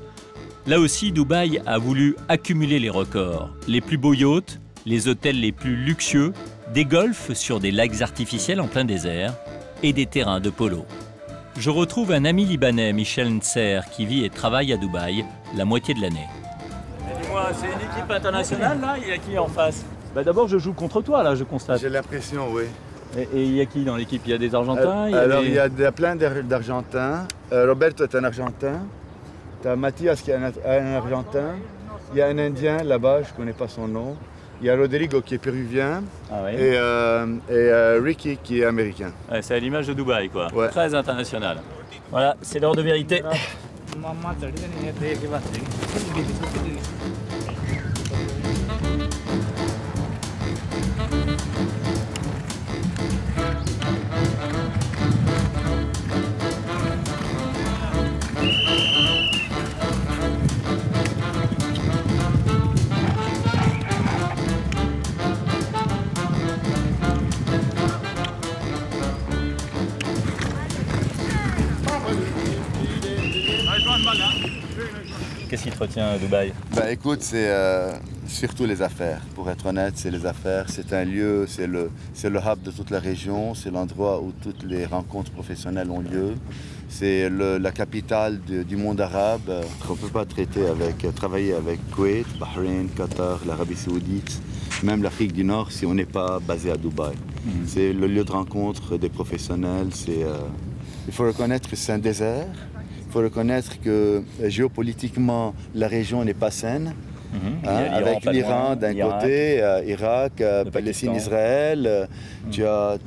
Speaker 9: Là aussi, Dubaï a voulu accumuler les records. Les plus beaux yachts, les hôtels les plus luxueux, des golfs sur des lacs artificiels en plein désert et des terrains de polo. Je retrouve un ami libanais, Michel Ntser, qui vit et travaille à Dubaï la moitié de l'année.
Speaker 1: Dis-moi, c'est une équipe internationale là? Il y a qui en face? D'abord, je joue contre toi, là, je constate.
Speaker 18: J'ai l'impression, oui.
Speaker 1: Et il y a qui dans l'équipe? Il y a des Argentins?
Speaker 18: Il y a plein d'Argentins. Roberto est un Argentin. Tu as Mathias qui est un Argentin. Il y a un Indien là-bas, je ne connais pas son nom. Il y a Rodrigo qui est péruvien.
Speaker 1: Ah oui.
Speaker 18: Et Ricky qui est américain.
Speaker 1: Ouais, c'est à l'image de Dubaï, quoi.
Speaker 18: Ouais.
Speaker 1: Très international. Voilà, c'est l'heure de vérité. Qu'est-ce qui te retient à Dubaï?
Speaker 18: Écoute, c'est surtout les affaires. Pour être honnête, c'est les affaires. C'est un lieu, c'est le hub de toute la région. C'est l'endroit où toutes les rencontres professionnelles ont lieu. C'est la capitale du monde arabe. On ne peut pas travailler avec Koweït, Bahreïn, Qatar, l'Arabie Saoudite, même l'Afrique du Nord si on n'est pas basé à Dubaï. C'est le lieu de rencontre des professionnels. Il faut reconnaître que c'est un désert. Il faut reconnaître que géopolitiquement, la région n'est pas saine. Avec l'Iran d'un côté, Irak, Palestine, Israël.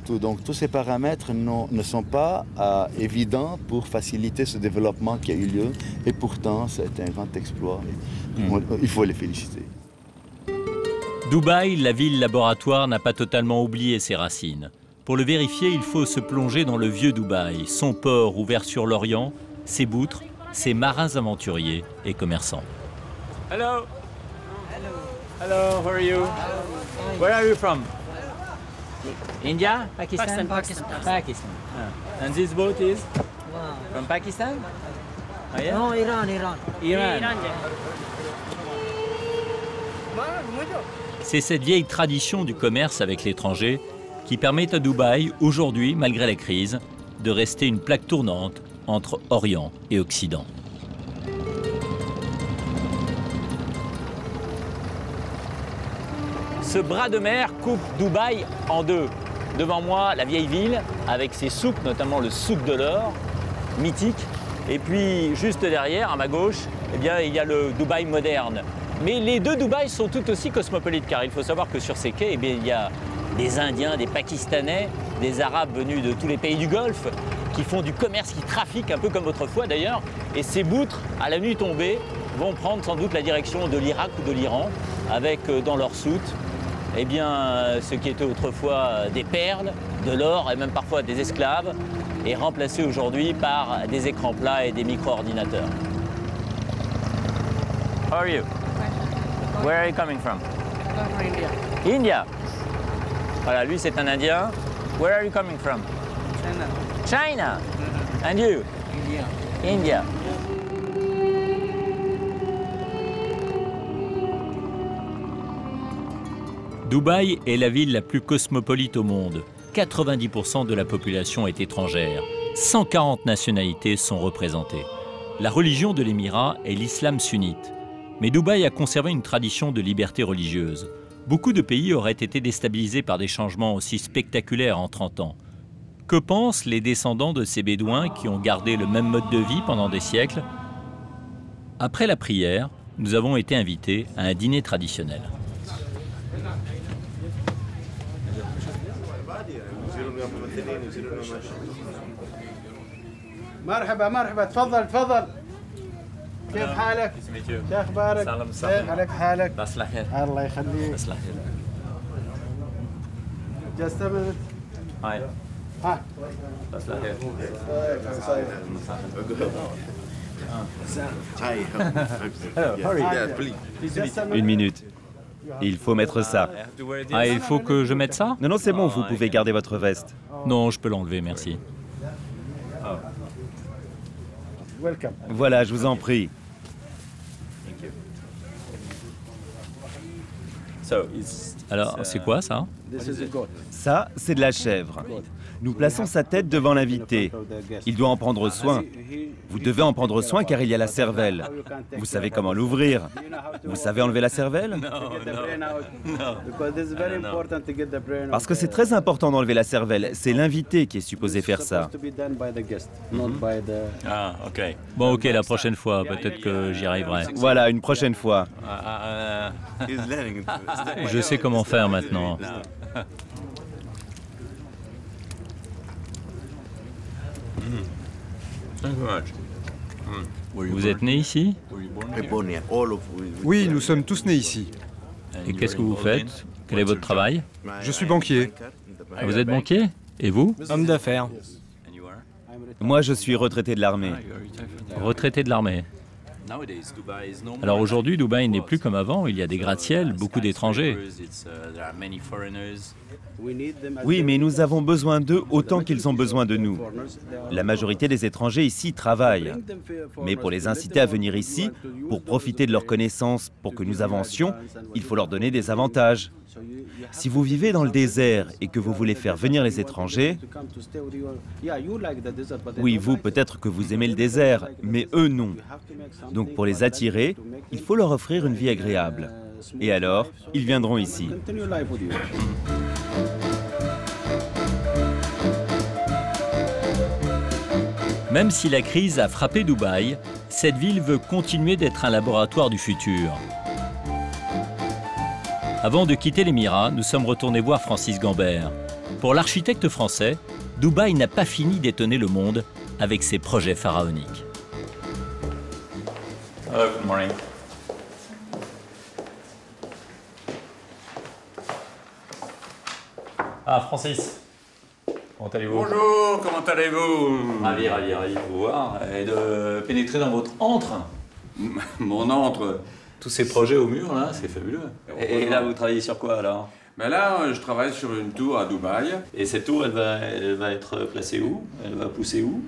Speaker 18: Donc tous ces paramètres ne sont pas évidents pour faciliter ce développement qui a eu lieu. Et pourtant, c'est un grand exploit. Il faut les féliciter.
Speaker 9: Dubaï, la ville laboratoire, n'a pas totalement oublié ses racines. Pour le vérifier, il faut se plonger dans le vieux Dubaï, son port ouvert sur l'Orient, ses boutres, ses marins aventuriers et commerçants.
Speaker 1: Hello. Hello, how are you? Where are you from? India? Pakistan? Pakistan. And this boat is? From Pakistan? Oh, yeah?
Speaker 10: No, Iran.
Speaker 1: Iran.
Speaker 9: C'est cette vieille tradition du commerce avec l'étranger qui permet à Dubaï, aujourd'hui, malgré la crise, de rester une plaque tournante entre Orient et Occident.
Speaker 3: Ce bras de mer coupe Dubaï en deux. Devant moi, la vieille ville, avec ses souks, notamment le souk de l'or, mythique. Et puis, juste derrière, à ma gauche, eh bien, il y a le Dubaï moderne. Mais les deux Dubaï sont tout aussi cosmopolites, car il faut savoir que sur ces quais, eh bien, il y a des Indiens, des Pakistanais, des Arabes venus de tous les pays du Golfe, qui font du commerce, qui trafiquent un peu comme autrefois d'ailleurs. Et ces boutres, à la nuit tombée, vont prendre sans doute la direction de l'Irak ou de l'Iran, avec dans leur soute, eh bien, ce qui était autrefois des perles, de l'or et même parfois des esclaves, est remplacé aujourd'hui par des écrans plats et des micro-ordinateurs. How are you? Where are you coming from?
Speaker 16: From India.
Speaker 3: India. Voilà, lui c'est un Indien. Where are you coming from?
Speaker 16: China.
Speaker 3: China. And you? India.
Speaker 1: Dubaï est la ville la plus cosmopolite au monde. 90% de la population est étrangère. 140 nationalités sont représentées. La religion de l'émirat est l'islam sunnite. Mais Dubaï a conservé une tradition de liberté religieuse. Beaucoup de pays auraient été déstabilisés par des changements aussi spectaculaires en 30 ans. Que pensent les descendants de ces bédouins qui ont gardé le même mode de vie pendant des siècles? Après la prière, nous avons été invités à un dîner traditionnel.
Speaker 19: مرحبا مرحبا تفضل تفضل كيف حالك؟ شو اخبارك؟ كيف عليك حالك؟ الله يخليك Just a minute.
Speaker 3: Hi.
Speaker 19: Hi.
Speaker 8: Une minute. Il faut mettre ça.
Speaker 1: Ah, il faut que je mette ça?
Speaker 8: Non, non, c'est bon, vous pouvez garder votre veste.
Speaker 1: Non, je peux l'enlever, merci.
Speaker 8: Voilà, je vous en prie.
Speaker 1: Alors, c'est quoi ça?
Speaker 8: Ça, c'est de la chèvre. Nous plaçons sa tête devant l'invité. Il doit en prendre soin. Vous devez en prendre soin car il y a la cervelle. Vous savez comment l'ouvrir? Vous savez enlever la cervelle? Parce que c'est très important d'enlever la cervelle. C'est l'invité qui est supposé faire ça.
Speaker 3: Ah, ok.
Speaker 1: Bon, ok, la prochaine fois, peut-être que j'y arriverai.
Speaker 8: Voilà, une prochaine fois.
Speaker 1: Je sais comment faire maintenant. Vous êtes né ici?
Speaker 7: Oui, nous sommes tous nés ici.
Speaker 1: Et qu'est-ce que vous faites? Quel est votre travail?
Speaker 7: Je suis banquier.
Speaker 1: Vous êtes banquier? Et vous?
Speaker 11: Homme d'affaires.
Speaker 8: Moi, je suis retraité de l'armée.
Speaker 1: Retraité de l'armée. Alors aujourd'hui, Dubaï n'est plus comme avant, il y a des gratte-ciel, beaucoup d'étrangers.
Speaker 8: Oui, mais nous avons besoin d'eux autant qu'ils ont besoin de nous. La majorité des étrangers ici travaillent. Mais pour les inciter à venir ici, pour profiter de leurs connaissances, pour que nous avancions, il faut leur donner des avantages. Si vous vivez dans le désert et que vous voulez faire venir les étrangers, oui, vous, peut-être que vous aimez le désert, mais eux, non. Donc pour les attirer, il faut leur offrir une vie agréable. Et alors, ils viendront ici.
Speaker 1: Même si la crise a frappé Dubaï, cette ville veut continuer d'être un laboratoire du futur. Avant de quitter l'Émirat, nous sommes retournés voir Francis Gambert. Pour l'architecte français, Dubaï n'a pas fini d'étonner le monde avec ses projets pharaoniques.
Speaker 3: Hello, good morning.
Speaker 1: Ah, Francis, comment allez-vous?
Speaker 14: Bonjour, comment allez-vous?
Speaker 1: Ravi de vous voir et de pénétrer dans votre antre.
Speaker 14: Mon antre.
Speaker 1: Tous ces projets au mur, là, c'est fabuleux.
Speaker 3: Et là, vous travaillez sur quoi, alors?
Speaker 14: Ben là, je travaille sur une tour à Dubaï.
Speaker 3: Et cette tour, elle va être placée où? Elle va pousser où?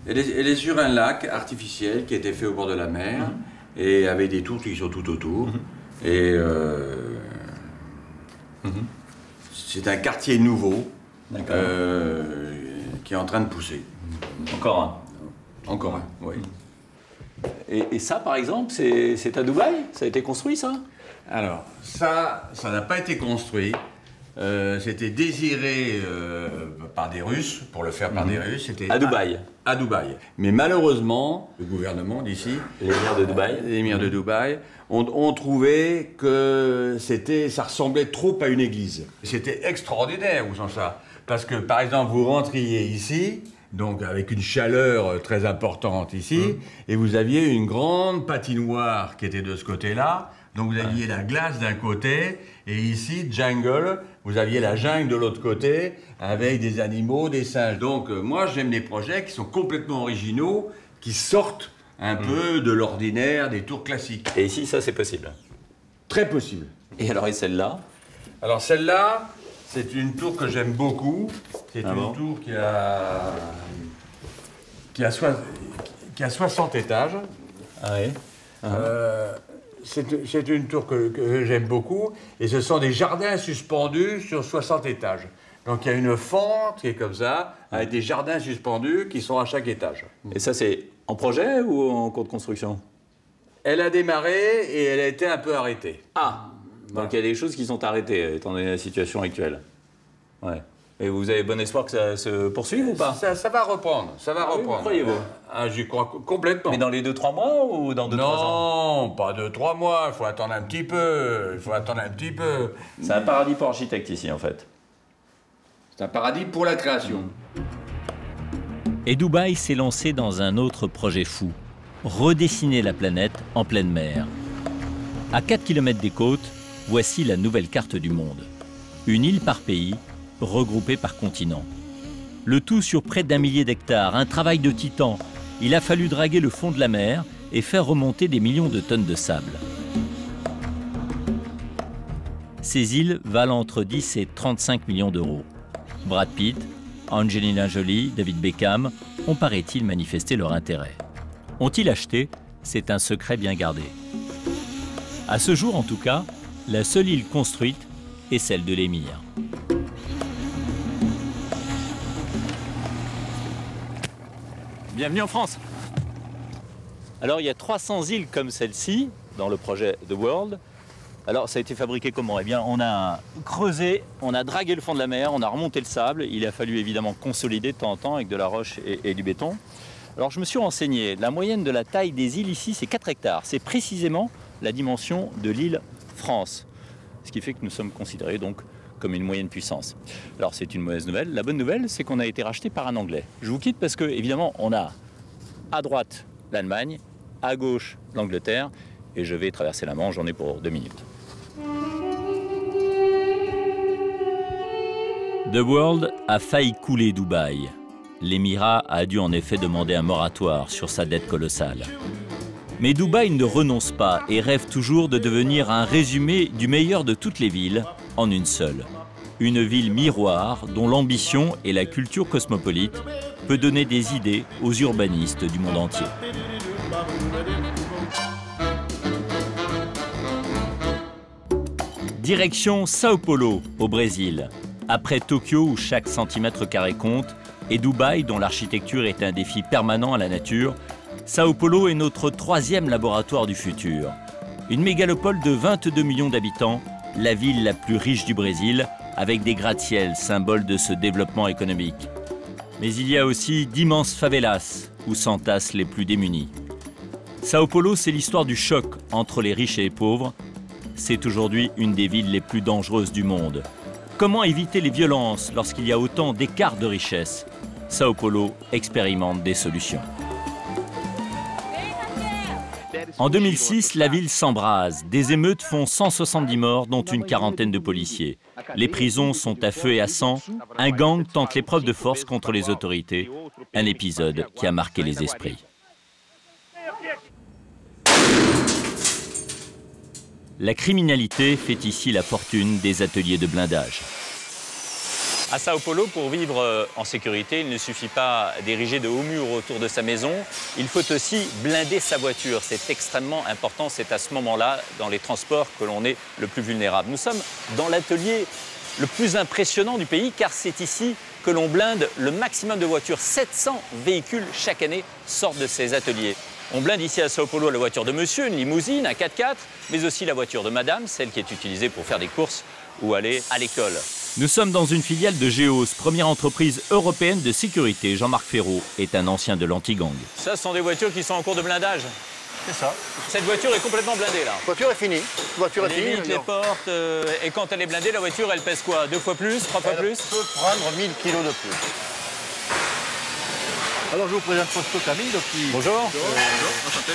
Speaker 14: Elle est sur un lac artificiel qui a été fait au bord de la mer, et avec des tours qui sont tout autour. Et c'est un quartier nouveau qui est en train de pousser.
Speaker 3: Encore un?
Speaker 14: Encore un, oui.
Speaker 3: Et ça, par exemple, c'est à Dubaï? Ça a été construit, ça?
Speaker 14: Alors, ça n'a pas été construit. C'était désiré par des Russes, pour le faire par des Russes. C'était
Speaker 3: à Dubaï?
Speaker 14: À Dubaï. Mais malheureusement, le gouvernement d'ici, l'émir de Dubaï, ont trouvé que ça ressemblait trop à une église. C'était extraordinaire, où sont ça? Parce que, par exemple, vous rentriez ici, donc avec une chaleur très importante ici, et vous aviez une grande patinoire qui était de ce côté-là, donc vous aviez la glace d'un côté, et ici, jungle, vous aviez la jungle de l'autre côté, avec des animaux, des singes. Donc moi, j'aime des projets qui sont complètement originaux, qui sortent un peu de l'ordinaire, des tours classiques.
Speaker 3: Et ici, ça, c'est possible?
Speaker 14: Très possible.
Speaker 3: Et alors, et celle-là?
Speaker 14: Alors celle-là, c'est une tour que j'aime beaucoup. C'est une tour qui a 60 étages.
Speaker 3: Ah oui.
Speaker 14: C'est une tour que j'aime beaucoup, et ce sont des jardins suspendus sur 60 étages. Donc il y a une fente qui est comme ça, avec des jardins suspendus qui sont à chaque étage.
Speaker 3: Et ça, c'est en projet ou en cours de construction?
Speaker 14: Elle a démarré et elle a été un peu arrêtée.
Speaker 3: Ah, donc il y a des choses qui sont arrêtées, étant donné la situation actuelle. Ouais. Et vous avez bon espoir que ça se poursuive ou pas?
Speaker 14: Ça va reprendre, ça va reprendre.
Speaker 3: Oui, croyez-vous?
Speaker 14: J'y crois complètement.
Speaker 3: Mais dans les 2-3 mois ou dans 2-3 ans?
Speaker 14: Non, pas 2-3 mois, il faut attendre un petit peu,
Speaker 3: C'est un paradis pour architecte ici, en fait.
Speaker 4: C'est un paradis pour la création.
Speaker 9: Et Dubaï s'est lancé dans un autre projet fou, redessiner la planète en pleine mer. À 4 km des côtes, voici la nouvelle carte du monde. Une île par pays, regroupée par continent. Le tout sur près d'1 millier d'hectares, un travail de titan. Il a fallu draguer le fond de la mer et faire remonter des millions de tonnes de sable. Ces îles valent entre 10 et 35 millions d'euros. Brad Pitt, Angelina Jolie, David Beckham ont, paraît-il, manifesté leur intérêt. Ont-ils acheté? C'est un secret bien gardé. À ce jour, en tout cas, la seule île construite est celle de l'Émir. Bienvenue en France. Alors, il y a 300 îles comme celle-ci dans le projet The World. Alors, ça a été fabriqué comment? Eh bien, on a creusé, on a dragué le fond de la mer, on a remonté le sable. Il a fallu évidemment consolider de temps en temps avec de la roche et du béton. Alors, je me suis renseigné. La moyenne de la taille des îles ici, c'est 4 hectares. C'est précisément la dimension de l'île France. Ce qui fait que nous sommes considérés donc comme une moyenne puissance. Alors c'est une mauvaise nouvelle. La bonne nouvelle, c'est qu'on a été racheté par un Anglais. Je vous quitte parce que, évidemment, on a à droite l'Allemagne, à gauche l'Angleterre, et je vais traverser la Manche, j'en ai pour 2 minutes. The World a failli couler Dubaï. L'émirat a dû en effet demander un moratoire sur sa dette colossale. Mais Dubaï ne renonce pas et rêve toujours de devenir un résumé du meilleur de toutes les villes en une seule. Une ville miroir dont l'ambition et la culture cosmopolite peut donner des idées aux urbanistes du monde entier. Direction Sao Paulo, au Brésil. Après Tokyo où chaque centimètre carré compte, et Dubaï dont l'architecture est un défi permanent à la nature, Sao Paulo est notre 3e laboratoire du futur. Une mégalopole de 22 millions d'habitants, la ville la plus riche du Brésil, avec des gratte-ciels, symboles de ce développement économique. Mais il y a aussi d'immenses favelas, où s'entassent les plus démunis. Sao Paulo, c'est l'histoire du choc entre les riches et les pauvres. C'est aujourd'hui une des villes les plus dangereuses du monde. Comment éviter les violences lorsqu'il y a autant d'écart de richesse? Sao Paulo expérimente des solutions. En 2006, la ville s'embrase. Des émeutes font 170 morts, dont une quarantaine de policiers. Les prisons sont à feu et à sang. Un gang tente l'épreuve de force contre les autorités. Un épisode qui a marqué les esprits. La criminalité fait ici la fortune des ateliers de blindage. À Sao Paulo, pour vivre en sécurité, il ne suffit pas d'ériger de hauts murs autour de sa maison. Il faut aussi blinder sa voiture. C'est extrêmement important. C'est à ce moment-là, dans les transports, que l'on est le plus vulnérable. Nous sommes dans l'atelier le plus impressionnant du pays, car c'est ici que l'on blinde le maximum de voitures. 700 véhicules chaque année sortent de ces ateliers. On blinde ici à Sao Paulo la voiture de monsieur, une limousine, un 4x4, mais aussi la voiture de madame, celle qui est utilisée pour faire des courses ou aller à l'école. Nous sommes dans une filiale de Geos, première entreprise européenne de sécurité. Jean-Marc Ferraud est un ancien de l'anti-gang. Ça, ce sont des voitures qui sont en cours de blindage.
Speaker 12: C'est ça.
Speaker 3: Cette voiture est complètement blindée, là.
Speaker 12: La voiture est finie. La voiture est finie.
Speaker 3: Les portes, et quand elle est blindée, la voiture, elle pèse quoi? 2 fois plus, 3 fois plus?
Speaker 12: Elle peut prendre 1000 kilos de plus. Alors je vous présente Fausto Camillo qui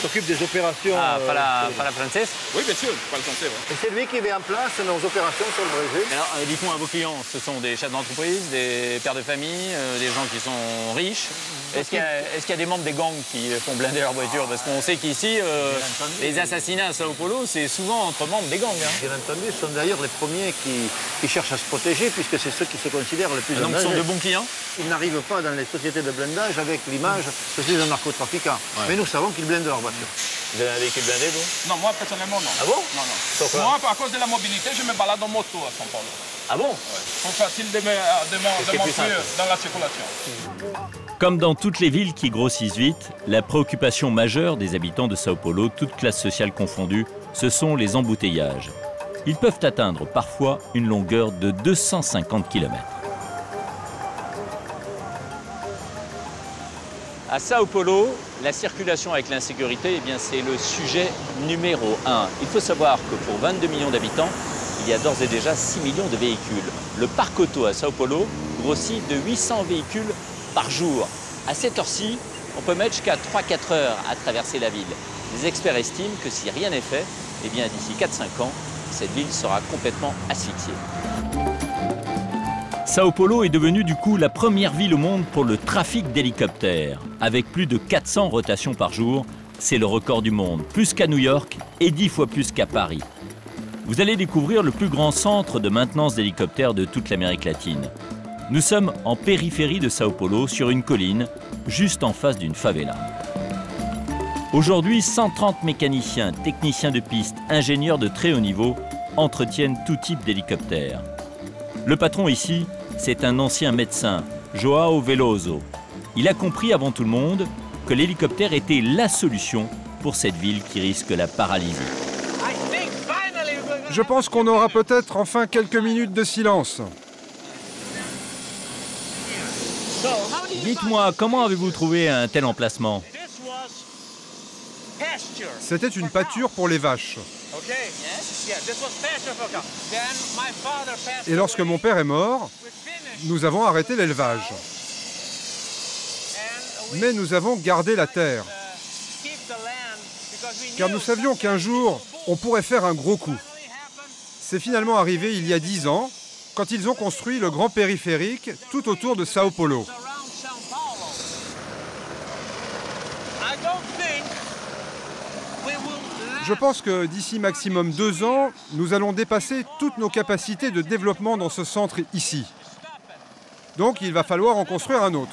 Speaker 12: s'occupe des opérations.
Speaker 3: Ah, pas la princesse?
Speaker 5: Oui, bien sûr, pas le français.
Speaker 12: Et c'est lui qui met en place nos opérations sur le Brésil.
Speaker 3: Alors, dites-moi à vos clients, ce sont des chefs d'entreprise, des pères de famille, des gens qui sont riches. Est-ce qu'il y a des membres des gangs qui font blinder leur voiture? Parce qu'on sait qu'ici, les assassinats à Sao Paulo, c'est souvent entre membres des gangs. Hein.
Speaker 12: Bien entendu, ce sont d'ailleurs les premiers qui cherchent à se protéger, puisque c'est ceux qui se considèrent les plus en danger.
Speaker 3: Donc, ce sont de bons clients?
Speaker 12: Ils n'arrivent pas dans les sociétés de blindage avec l'image que c'est un narcotrafiquant. Ouais. Mais nous savons qu'ils blindent leur voiture.
Speaker 3: Vous avez un véhicule blindé, vous?
Speaker 20: Non, moi personnellement non.
Speaker 3: Ah bon?
Speaker 20: Non, non.
Speaker 3: Pourquoi?
Speaker 20: Moi, à cause de la mobilité, je me balade en moto à São Paulo.
Speaker 3: Ah bon?
Speaker 20: C'est facile de m'enfuir dans la circulation.
Speaker 1: Comme dans toutes les villes qui grossissent vite, la préoccupation majeure des habitants de Sao Paulo, toutes classes sociales confondues, ce sont les embouteillages. Ils peuvent atteindre parfois une longueur de 250 km.
Speaker 3: À Sao Paulo, la circulation avec l'insécurité, eh c'est le sujet numéro 1. Il faut savoir que pour 22 millions d'habitants, il y a d'ores et déjà 6 millions de véhicules. Le parc auto à Sao Paulo grossit de 800 véhicules par jour. À cette heure-ci, on peut mettre jusqu'à 3-4 heures à traverser la ville. Les experts estiment que si rien n'est fait, eh bien d'ici 4-5 ans, cette ville sera complètement asphyxiée.
Speaker 1: Sao Paulo est devenue du coup la première ville au monde pour le trafic d'hélicoptères. Avec plus de 400 rotations par jour, c'est le record du monde, plus qu'à New York et 10 fois plus qu'à Paris. Vous allez découvrir le plus grand centre de maintenance d'hélicoptères de toute l'Amérique latine. Nous sommes en périphérie de Sao Paulo, sur une colline, juste en face d'une favela. Aujourd'hui, 130 mécaniciens, techniciens de piste, ingénieurs de très haut niveau entretiennent tout type d'hélicoptères. Le patron ici, c'est un ancien médecin, João Veloso. Il a compris avant tout le monde que l'hélicoptère était la solution pour cette ville qui risque la paralysie.
Speaker 7: Je pense qu'on aura peut-être enfin quelques minutes de silence.
Speaker 1: Dites-moi, comment avez-vous trouvé un tel emplacement?
Speaker 7: C'était une pâture pour les vaches. Et lorsque mon père est mort, nous avons arrêté l'élevage. Mais nous avons gardé la terre. Car nous savions qu'un jour, on pourrait faire un gros coup. C'est finalement arrivé il y a 10 ans, quand ils ont construit le grand périphérique tout autour de Sao Paulo. Je pense que d'ici maximum 2 ans, nous allons dépasser toutes nos capacités de développement dans ce centre ici. Donc il va falloir en construire un autre.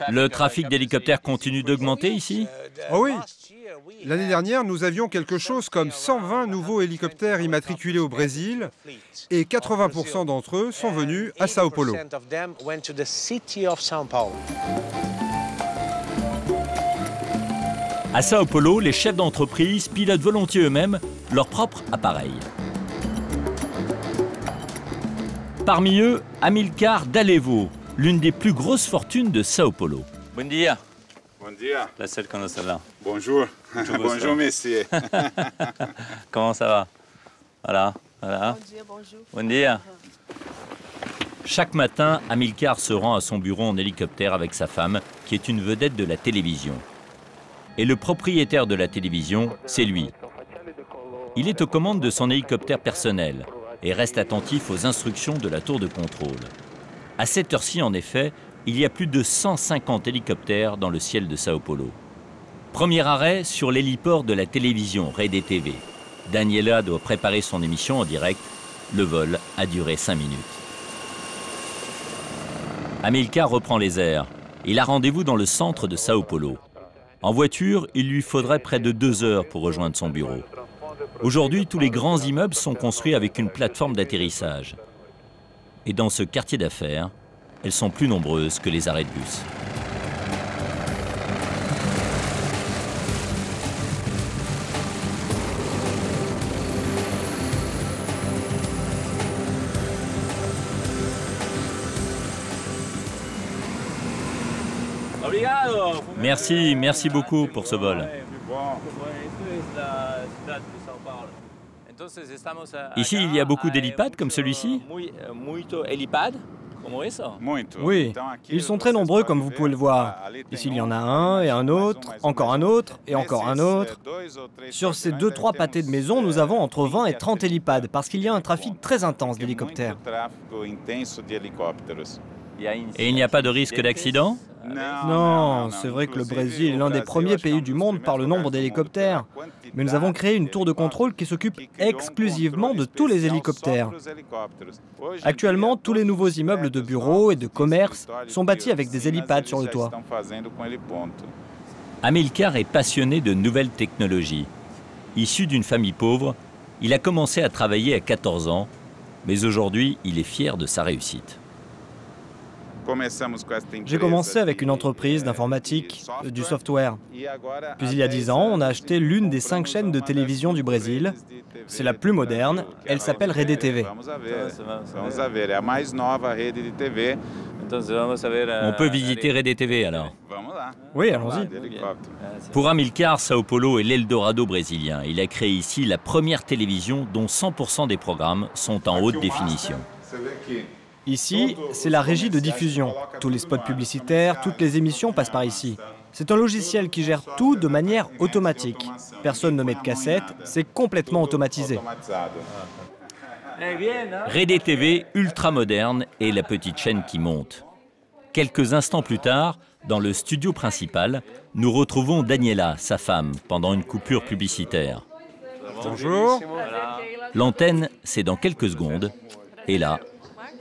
Speaker 1: Le trafic d'hélicoptères continue d'augmenter ici?
Speaker 7: Oh oui. L'année dernière, nous avions quelque chose comme 120 nouveaux hélicoptères immatriculés au Brésil et 80% d'entre eux sont venus à Sao Paulo.
Speaker 1: À Sao Paulo, les chefs d'entreprise pilotent volontiers eux-mêmes leur propre appareil. Parmi eux, Amilcar D'Alevo, l'une des plus grosses fortunes de Sao Paulo.
Speaker 3: Bon dia.
Speaker 5: Bon dia.
Speaker 3: Placer conocerla.
Speaker 5: Bonjour. Bonjour, monsieur.
Speaker 3: Comment ça va? Voilà, voilà.
Speaker 15: Bon dia, bonjour.
Speaker 3: Bon dia.
Speaker 1: Chaque matin, Amilcar se rend à son bureau en hélicoptère avec sa femme, qui est une vedette de la télévision. Et le propriétaire de la télévision, c'est lui. Il est aux commandes de son hélicoptère personnel et reste attentif aux instructions de la tour de contrôle. À cette heure-ci, en effet, il y a plus de 150 hélicoptères dans le ciel de Sao Paulo. Premier arrêt sur l'héliport de la télévision Rede TV. Daniela doit préparer son émission en direct. Le vol a duré 5 minutes. Amilcar reprend les airs. Il a rendez-vous dans le centre de Sao Paulo. En voiture, il lui faudrait près de 2 heures pour rejoindre son bureau. Aujourd'hui, tous les grands immeubles sont construits avec une plateforme d'atterrissage. Et dans ce quartier d'affaires, elles sont plus nombreuses que les arrêts de bus. Merci beaucoup pour ce vol. Ici, il y a beaucoup d'hélipads comme celui-ci?
Speaker 11: Oui, ils sont très nombreux comme vous pouvez le voir. Ici, il y en a un et un autre et encore un autre. Sur ces 2-3 pâtés de maison, nous avons entre 20 et 30 hélipads parce qu'il y a un trafic très intense d'hélicoptères.
Speaker 1: Et il n'y a pas de risque d'accident?
Speaker 11: Non, c'est vrai que le Brésil est l'un des premiers pays du monde par le nombre d'hélicoptères. Mais nous avons créé une tour de contrôle qui s'occupe exclusivement de tous les hélicoptères. Actuellement, tous les nouveaux immeubles de bureaux et de commerce sont bâtis avec des hélipads sur le toit.
Speaker 1: Amilcar est passionné de nouvelles technologies. Issu d'une famille pauvre, il a commencé à travailler à 14 ans, mais aujourd'hui, il est fier de sa réussite.
Speaker 11: J'ai commencé avec une entreprise d'informatique, du software. Puis il y a 10 ans, on a acheté l'une des 5 chaînes de télévision du Brésil. C'est la plus moderne, elle s'appelle Rede TV.
Speaker 1: On peut visiter Rede TV alors?
Speaker 11: Oui, allons-y.
Speaker 1: Pour Amilcar, Sao Paulo est l'Eldorado brésilien. Il a créé ici la première télévision dont 100% des programmes sont en haute définition.
Speaker 11: Ici, c'est la régie de diffusion. Tous les spots publicitaires, toutes les émissions passent par ici. C'est un logiciel qui gère tout de manière automatique. Personne ne met de cassette, c'est complètement automatisé.
Speaker 1: Rede TV, ultra moderne, et la petite chaîne qui monte. Quelques instants plus tard, dans le studio principal, nous retrouvons Daniela, sa femme, pendant une coupure publicitaire.
Speaker 7: Bonjour.
Speaker 1: L'antenne, c'est dans quelques secondes, et là,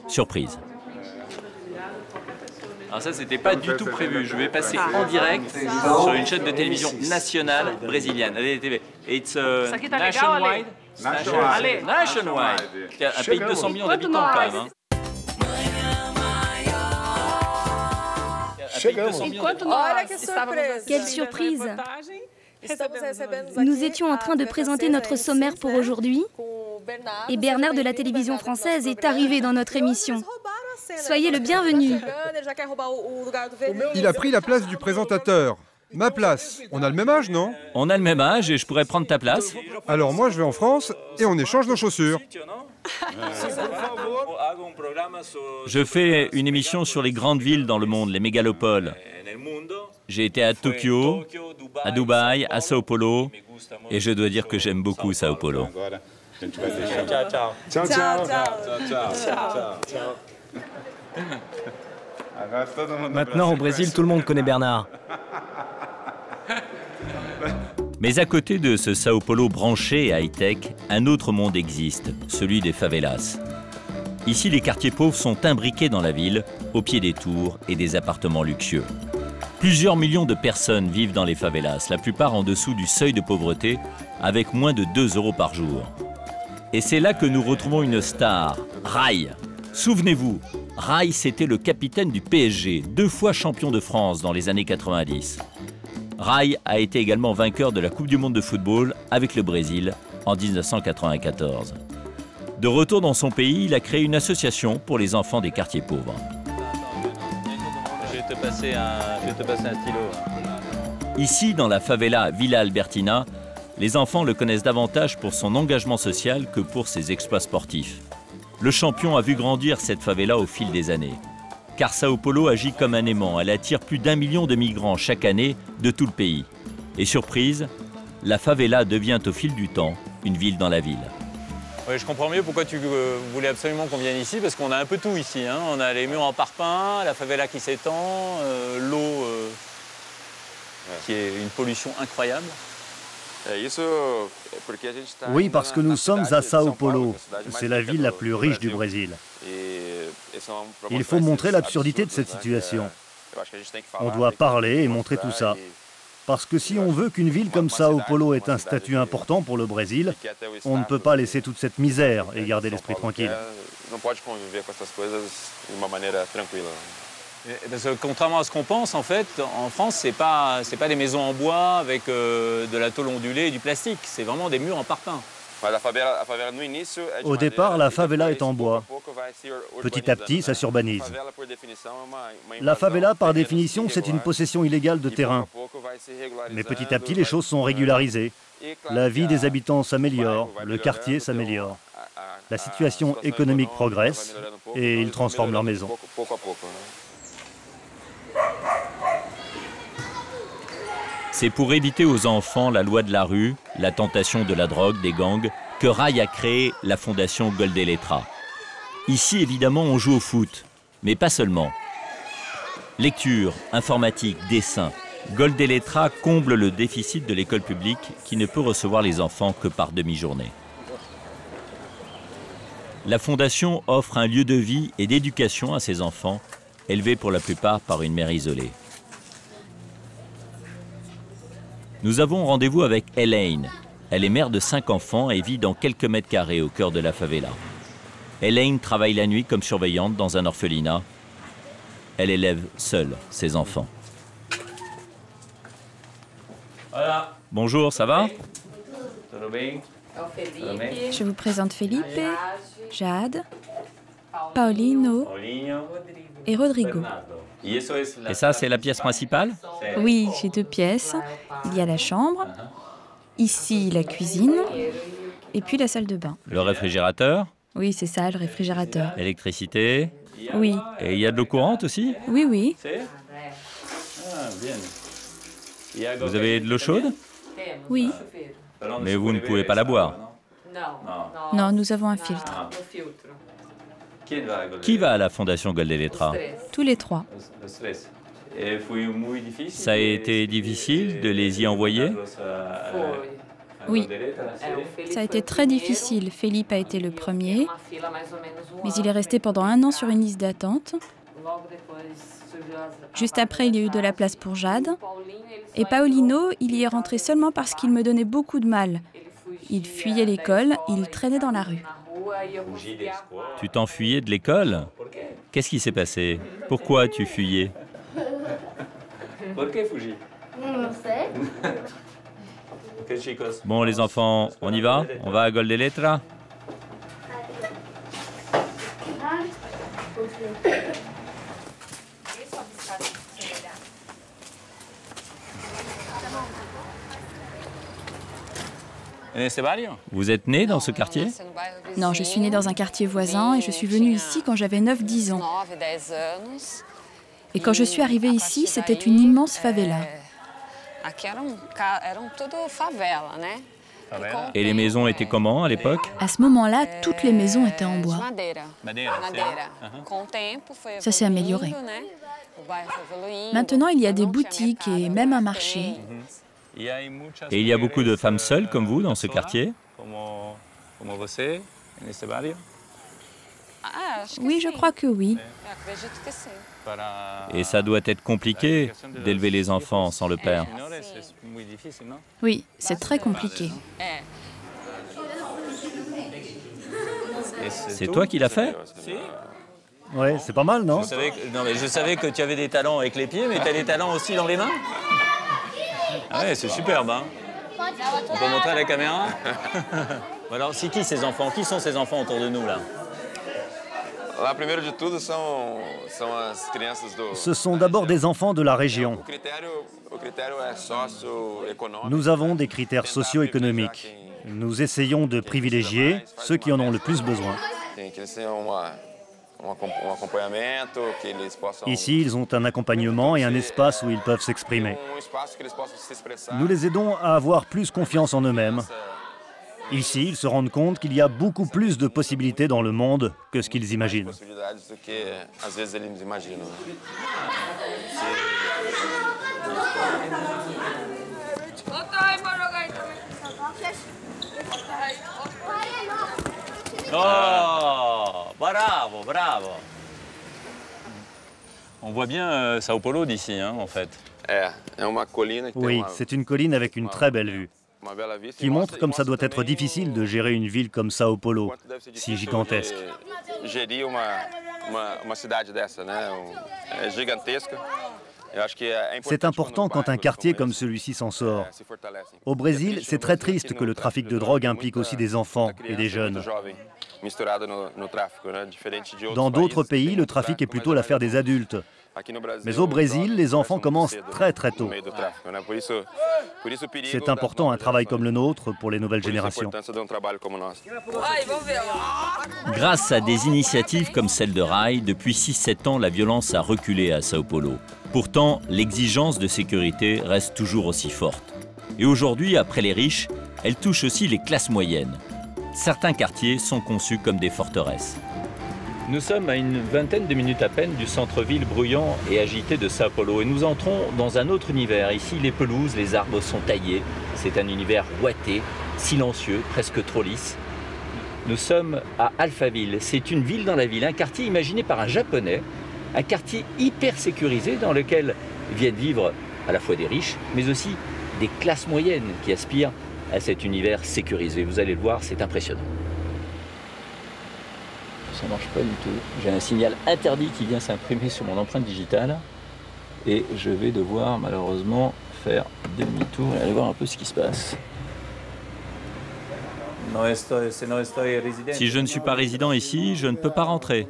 Speaker 1: surprise.
Speaker 3: Alors ça, c'était pas du tout prévu. Je vais passer en direct sur une chaîne de télévision nationale brésilienne, ADTV. It's nationwide. Nationwide. Un pays de 200 millions d'habitants quand même. Hein.
Speaker 21: Quelle surprise! Nous étions en train de présenter notre sommaire pour aujourd'hui et Bernard de la télévision française est arrivé dans notre émission. Soyez le bienvenu.
Speaker 7: Il a pris la place du présentateur. Ma place. On a le même âge, non?
Speaker 1: On a le même âge et je pourrais prendre ta place.
Speaker 7: Alors moi, je vais en France et on échange nos chaussures.
Speaker 1: Je fais une émission sur les grandes villes dans le monde, les mégalopoles. J'ai été à Tokyo, à Dubaï, à Sao Paulo, et je dois dire que j'aime beaucoup Sao Paulo.
Speaker 7: Ciao, ciao.
Speaker 11: Maintenant, au Brésil, tout le monde connaît Bernard.
Speaker 1: Mais à côté de ce Sao Paulo branché et high-tech, un autre monde existe, celui des favelas. Ici, les quartiers pauvres sont imbriqués dans la ville, au pied des tours et des appartements luxueux. Plusieurs millions de personnes vivent dans les favelas, la plupart en dessous du seuil de pauvreté, avec moins de 2 € par jour. Et c'est là que nous retrouvons une star, Rai. Souvenez-vous, Rai, c'était le capitaine du PSG, 2 fois champion de France dans les années 90. Rai a été également vainqueur de la Coupe du Monde de football avec le Brésil en 1994. De retour dans son pays, il a créé une association pour les enfants des quartiers pauvres.
Speaker 3: Je vais te passer un stylo.
Speaker 1: Ici, dans la favela Villa Albertina, les enfants le connaissent davantage pour son engagement social que pour ses exploits sportifs. Le champion a vu grandir cette favela au fil des années. Car Sao Paulo agit comme un aimant. Elle attire plus d'1 million de migrants chaque année de tout le pays. Et surprise, la favela devient au fil du temps une ville dans la ville.
Speaker 3: Oui, je comprends mieux pourquoi tu voulais absolument qu'on vienne ici, parce qu'on a un peu tout ici. Hein. On a les murs en parpaing, la favela qui s'étend, l'eau qui est une pollution incroyable.
Speaker 22: Oui, parce que nous sommes à Sao Paulo. C'est la ville la plus riche du Brésil. Il faut montrer l'absurdité de cette situation. On doit parler et montrer tout ça. Parce que si on veut qu'une ville comme Sao Paulo ait un statut important pour le Brésil, on ne peut pas laisser toute cette misère et garder l'esprit tranquille.
Speaker 3: Parce que contrairement à ce qu'on pense, en fait, en France, c'est pas des maisons en bois avec de la tôle ondulée et du plastique. C'est vraiment des murs en parpaing.
Speaker 22: Au départ, la favela est en bois. Petit à petit, ça s'urbanise. La favela, par définition, c'est une possession illégale de terrain. Mais petit à petit, les choses sont régularisées. La vie des habitants s'améliore, le quartier s'améliore. La situation économique progresse et ils transforment leurs maisons.
Speaker 1: C'est pour éviter aux enfants la loi de la rue, la tentation de la drogue, des gangs, que Rai a créé la fondation Goldeletra. Ici, évidemment, on joue au foot, mais pas seulement. Lecture, informatique, dessin. Goldeletra comble le déficit de l'école publique qui ne peut recevoir les enfants que par demi-journée. La fondation offre un lieu de vie et d'éducation à ses enfants, élevés pour la plupart par une mère isolée. Nous avons rendez-vous avec Elaine. Elle est mère de 5 enfants et vit dans quelques mètres carrés au cœur de la favela. Elaine travaille la nuit comme surveillante dans un orphelinat. Elle élève seule ses enfants.
Speaker 3: Voilà.
Speaker 1: Bonjour, ça va?
Speaker 2: Je vous présente Felipe, Jade, Paulino et Rodrigo.
Speaker 1: Et ça, c'est la pièce principale?
Speaker 2: Oui, j'ai 2 pièces. Il y a la chambre, ici la cuisine, et puis la salle de bain.
Speaker 1: Le réfrigérateur?
Speaker 2: Oui, c'est ça, le réfrigérateur.
Speaker 1: L'électricité?
Speaker 2: Oui.
Speaker 1: Et il y a de l'eau courante aussi?
Speaker 2: Oui, oui.
Speaker 1: Vous avez de l'eau chaude?
Speaker 2: Oui.
Speaker 1: Mais vous ne pouvez pas la boire?
Speaker 2: Non, nous avons un filtre.
Speaker 1: Qui va à la Fondation Goldeletra?
Speaker 2: Tous les 3.
Speaker 1: Ça a été difficile de les y envoyer?
Speaker 2: Oui. Ça a été très difficile. Philippe a été le premier, mais il est resté pendant 1 an sur une liste d'attente. Juste après, il y a eu de la place pour Jade. Et Paulino, il y est rentré seulement parce qu'il me donnait beaucoup de mal. Il fuyait l'école, il traînait dans la rue.
Speaker 1: Tu t'enfuyais de l'école? Qu'est-ce qui s'est passé? Pourquoi tu fuyais? Bon, les enfants, on y va? On va à Goldeletra? Vous êtes né dans ce quartier?
Speaker 2: Non, je suis née dans un quartier voisin et je suis venue ici quand j'avais 9-10 ans. Et quand je suis arrivée ici, c'était une immense favela.
Speaker 1: Et les maisons étaient comment à l'époque?
Speaker 2: À ce moment-là, toutes les maisons étaient en bois. Ça s'est amélioré. Maintenant, il y a des boutiques et même un marché.
Speaker 1: Et il y a beaucoup de femmes seules comme vous dans ce quartier?
Speaker 2: Oui, je crois que oui.
Speaker 1: Et ça doit être compliqué d'élever les enfants sans le père.
Speaker 2: Oui, c'est très compliqué.
Speaker 1: C'est toi qui l'as fait?
Speaker 22: Ouais, c'est pas mal, non?
Speaker 3: Je savais que tu avais des talents avec les pieds, mais tu as des talents aussi dans les mains? Ah ouais, c'est superbe, hein? On peut montrer à la caméra? Alors, c'est qui ces enfants? Qui sont ces enfants autour de nous, là?
Speaker 22: Ce sont d'abord des enfants de la région. Nous avons des critères socio-économiques. Nous essayons de privilégier ceux qui en ont le plus besoin. Ici, ils ont un accompagnement et un espace où ils peuvent s'exprimer. Nous les aidons à avoir plus confiance en eux-mêmes. Ici, ils se rendent compte qu'il y a beaucoup plus de possibilités dans le monde que ce qu'ils imaginent.
Speaker 3: Oh, bravo, bravo. On voit bien Sao Paulo d'ici, hein, en fait.
Speaker 22: Oui, c'est une colline avec une très belle vue, qui montre comme ça doit être difficile de gérer une ville comme Sao Paulo, si gigantesque. C'est important quand un quartier comme celui-ci s'en sort. Au Brésil, c'est très triste que le trafic de drogue implique aussi des enfants et des jeunes. Dans d'autres pays, le trafic est plutôt l'affaire des adultes. Mais au Brésil, les enfants commencent très très tôt. C'est important un travail comme le nôtre pour les nouvelles générations.
Speaker 1: Grâce à des initiatives comme celle de Rai, depuis 6-7 ans, la violence a reculé à Sao Paulo. Pourtant, l'exigence de sécurité reste toujours aussi forte. Et aujourd'hui, après les riches, elle touche aussi les classes moyennes. Certains quartiers sont conçus comme des forteresses. Nous sommes à une vingtaine de minutes à peine du centre-ville bruyant et agité de Sao Paulo et nous entrons dans un autre univers. Ici, les pelouses, les arbres sont taillés. C'est un univers ouaté, silencieux, presque trop lisse. Nous sommes à Alphaville. C'est une ville dans la ville, un quartier imaginé par un Japonais, un quartier hyper sécurisé dans lequel viennent vivre à la fois des riches, mais aussi des classes moyennes qui aspirent à cet univers sécurisé. Vous allez le voir, c'est impressionnant. Ça ne marche pas du tout. J'ai un signal interdit qui vient s'imprimer sur mon empreinte digitale et je vais devoir malheureusement faire demi-tour et aller voir un peu ce qui se passe. Si je ne suis pas résident ici, je ne peux pas rentrer.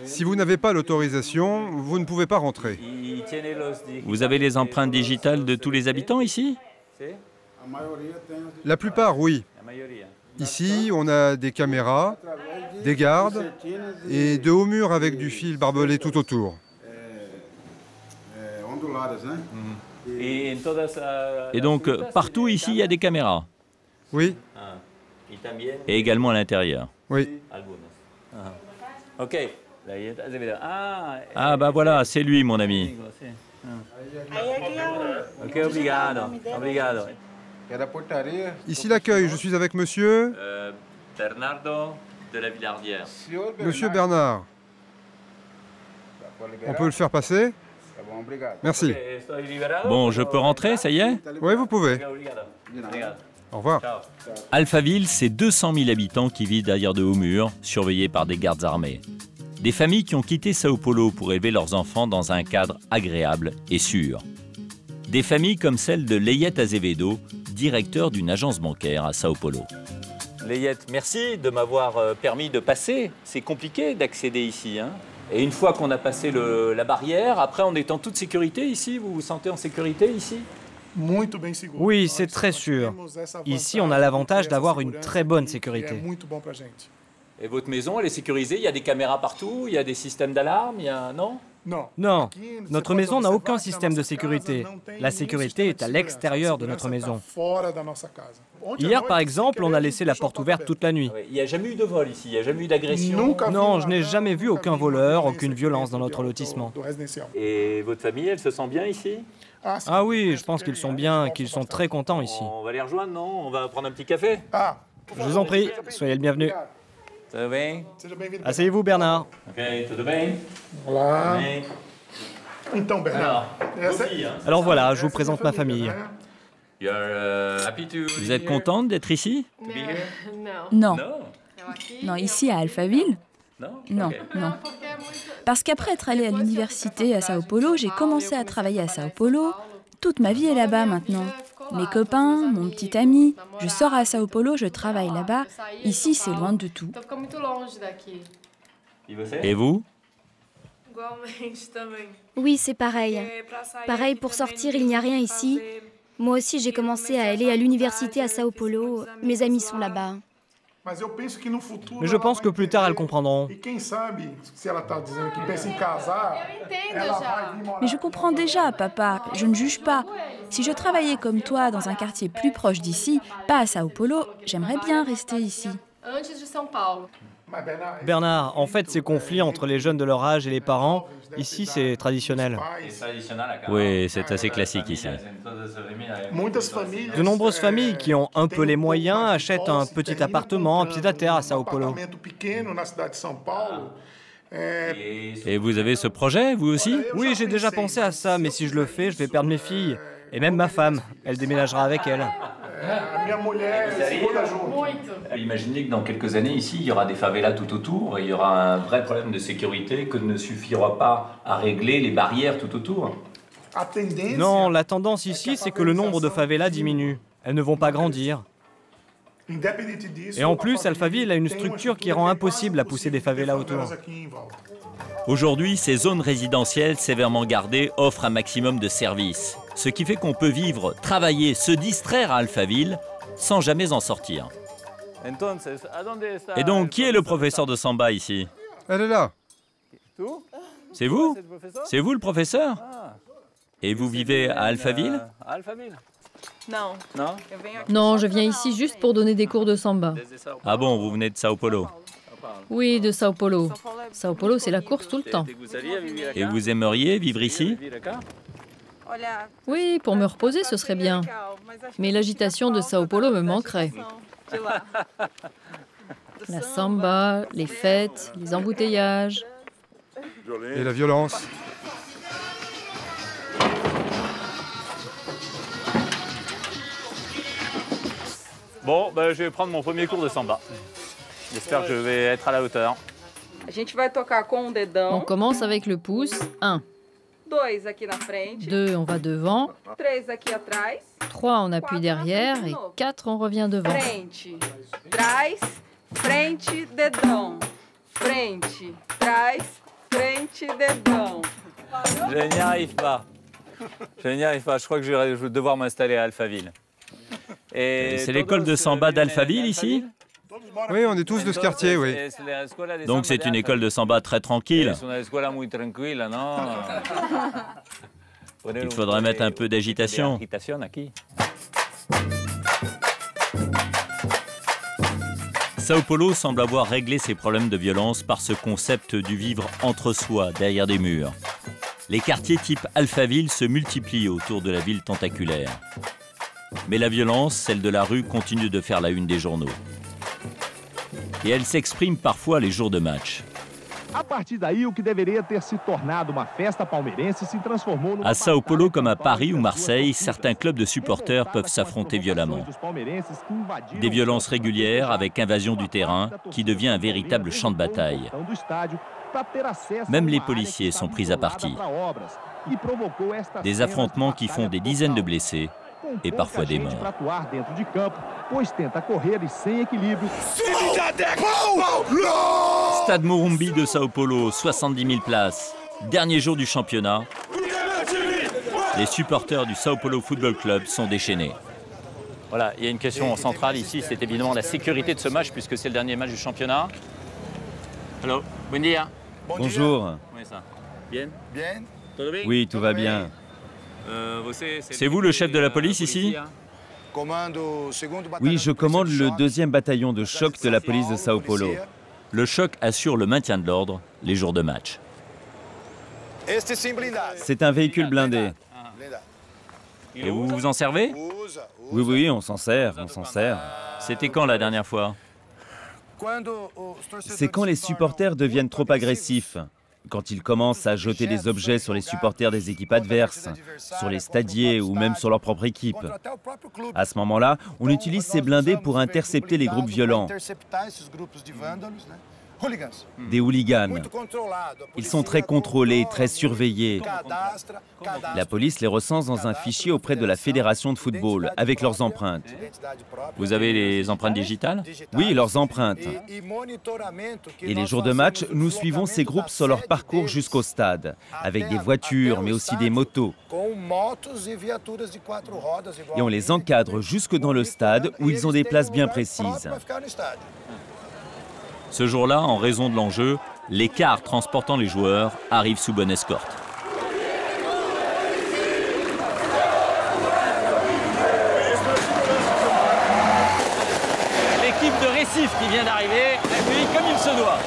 Speaker 7: Si vous n'avez pas l'autorisation, vous ne pouvez pas rentrer.
Speaker 1: Vous avez les empreintes digitales de tous les habitants ici?
Speaker 7: La plupart, oui. Ici, on a des caméras, des gardes et de hauts murs avec du fil barbelé tout autour.
Speaker 1: Et donc, partout ici, il y a des caméras?
Speaker 7: Oui.
Speaker 1: Et également à l'intérieur?
Speaker 7: Oui.
Speaker 1: Ah bah voilà, c'est lui, mon ami.
Speaker 7: Ici l'accueil, je suis avec monsieur...
Speaker 1: Bernardo de la Villardière.
Speaker 7: Monsieur Bernard. On peut le faire passer? Merci.
Speaker 1: Bon, je peux rentrer, ça y est?
Speaker 7: Oui, vous pouvez. Au revoir.
Speaker 1: Alphaville, c'est 200 000 habitants qui vivent derrière de hauts murs, surveillés par des gardes armés. Des familles qui ont quitté Sao Paulo pour élever leurs enfants dans un cadre agréable et sûr. Des familles comme celle de Leyette Azevedo, directeur d'une agence bancaire à Sao Paulo. Leyette, merci de m'avoir permis de passer. C'est compliqué d'accéder ici, hein? Et une fois qu'on a passé la barrière, après on est en toute sécurité ici? Vous vous sentez en sécurité ici?
Speaker 11: Oui, c'est très sûr. Ici, on a l'avantage d'avoir une très bonne sécurité.
Speaker 1: Et votre maison, elle est sécurisée? Il y a des caméras partout? Il y a des systèmes d'alarme? Non?
Speaker 11: Non, notre maison n'a aucun système de sécurité. La sécurité est à l'extérieur de notre maison. Hier, par exemple, on a laissé la porte ouverte toute la nuit.
Speaker 1: Il n'y a jamais eu de vol ici? Il n'y a jamais eu d'agression?
Speaker 11: Non, je n'ai jamais vu aucun voleur, aucune violence dans notre lotissement.
Speaker 1: Et votre famille, elle se sent bien ici?
Speaker 11: Ah oui, je pense qu'ils sont bien, qu'ils sont très contents ici.
Speaker 1: On va les rejoindre, non? On va prendre un petit café?
Speaker 11: Je vous en prie, soyez le bienvenu.
Speaker 1: Tudo bem?
Speaker 11: Asseyez-vous, Bernard.
Speaker 1: Ok, tudo bem?
Speaker 19: Olá. Então, Bernard.
Speaker 11: Alors voilà, je vous présente ma famille.
Speaker 1: Vous êtes contente d'être ici?
Speaker 2: Non. Non, ici à Alphaville? Non, non. Parce qu'après être allée à l'université à Sao Paulo, j'ai commencé à travailler à Sao Paulo. Toute ma vie est là-bas maintenant. Mes copains, mon petit ami, je sors à Sao Paulo, je travaille là-bas. Ici, c'est loin de tout.
Speaker 1: Et vous?
Speaker 21: Oui, c'est pareil. Pareil, pour sortir, il n'y a rien ici. Moi aussi, j'ai commencé à aller à l'université à Sao Paulo. Mes amis sont là-bas.
Speaker 11: Mais je pense que plus tard, elles comprendront.
Speaker 2: Mais je comprends déjà, papa, je ne juge pas. Si je travaillais comme toi dans un quartier plus proche d'ici, pas à Sao Paulo, j'aimerais bien rester ici.
Speaker 11: Bernard, en fait, ces conflits entre les jeunes de leur âge et les parents, ici, c'est traditionnel.
Speaker 1: Oui, c'est assez classique ici.
Speaker 11: De nombreuses familles qui ont un peu les moyens achètent un petit appartement, un pied-à-terre à Sao Paulo.
Speaker 1: Et vous avez ce projet, vous aussi?
Speaker 11: Oui, j'ai déjà pensé à ça, mais si je le fais, je vais perdre mes filles. Et même ma femme, elle déménagera avec elle.
Speaker 1: Imaginez que dans quelques années, ici, il y aura des favelas tout autour, et il y aura un vrai problème de sécurité que ne suffira pas à régler les barrières tout autour.
Speaker 11: Non, la tendance ici, c'est que le nombre de favelas diminue. Elles ne vont pas grandir. Et en plus, Alphaville a une structure qui rend impossible à pousser des favelas autour.
Speaker 1: Aujourd'hui, ces zones résidentielles sévèrement gardées offrent un maximum de services, ce qui fait qu'on peut vivre, travailler, se distraire à Alphaville sans jamais en sortir. Et donc, qui est le professeur de samba ici?
Speaker 7: Elle est là.
Speaker 1: C'est vous? C'est vous le professeur? Et vous vivez à Alphaville?
Speaker 6: Non, je viens ici juste pour donner des cours de samba.
Speaker 1: Ah bon, vous venez de Sao Paulo?
Speaker 6: Oui, de Sao Paulo. Sao Paulo, c'est la course tout le temps.
Speaker 1: Et vous aimeriez vivre ici?
Speaker 6: Oui, pour me reposer, ce serait bien. Mais l'agitation de Sao Paulo me manquerait. La samba, les fêtes, les embouteillages.
Speaker 7: Et la violence.
Speaker 3: Bon, ben, je vais prendre mon premier cours de samba. J'espère que je vais être à la hauteur.
Speaker 6: On commence avec le pouce. 1. 2, on va devant. 3, on appuie derrière. Et 4, on revient devant.
Speaker 3: Je n'y arrive pas. Je n'y arrive pas. Je crois que je vais devoir m'installer à Alphaville.
Speaker 1: C'est l'école de samba d'Alphaville ici?
Speaker 7: Oui, on est tous de ce quartier, oui.
Speaker 1: Donc c'est une école de samba très tranquille. Il faudrait mettre un peu d'agitation. Sao Paulo semble avoir réglé ses problèmes de violence par ce concept du vivre entre soi, derrière des murs. Les quartiers type Alphaville se multiplient autour de la ville tentaculaire. Mais la violence, celle de la rue, continue de faire la une des journaux. Et elle s'exprime parfois les jours de match. À Sao Paulo comme à Paris ou Marseille, certains clubs de supporters peuvent s'affronter violemment. Des violences régulières avec invasion du terrain qui devient un véritable champ de bataille. Même les policiers sont pris à partie. Des affrontements qui font des dizaines de blessés et parfois des morts. Stade Morumbi de Sao Paulo, 70 000 places. Dernier jour du championnat. Les supporters du Sao Paulo Football Club sont déchaînés.
Speaker 3: Voilà, il y a une question centrale ici, c'est évidemment la sécurité de ce match puisque c'est le dernier match du championnat. Hello, buen dia.
Speaker 8: Bonjour.
Speaker 3: Bien?
Speaker 8: Oui, tout va bien.
Speaker 1: C'est vous le chef de la police ici?
Speaker 8: Oui, je commande le 2e bataillon de choc de la police de Sao Paulo.
Speaker 1: Le choc assure le maintien de l'ordre les jours de match.
Speaker 8: C'est un véhicule blindé.
Speaker 1: Et vous vous en servez?
Speaker 8: Oui, oui, on s'en sert, on s'en sert.
Speaker 1: C'était quand la dernière fois?
Speaker 8: C'est quand les supporters deviennent trop agressifs. Quand ils commencent à jeter des objets sur les supporters des équipes adverses, sur les stadiers ou même sur leur propre équipe. À ce moment-là, on utilise ces blindés pour intercepter les groupes violents. Des hooligans. Ils sont très contrôlés, très surveillés. La police les recense dans un fichier auprès de la Fédération de football, avec leurs empreintes.
Speaker 1: Vous avez les empreintes digitales?
Speaker 8: Oui, leurs empreintes. Et les jours de match, nous suivons ces groupes sur leur parcours jusqu'au stade, avec des voitures, mais aussi des motos. Et on les encadre jusque dans le stade, où ils ont des places bien précises.
Speaker 1: Ce jour-là, en raison de l'enjeu, les cars transportant les joueurs arrivent sous bonne escorte.
Speaker 3: L'équipe de Recife qui vient d'arriver accueillie comme il se doit.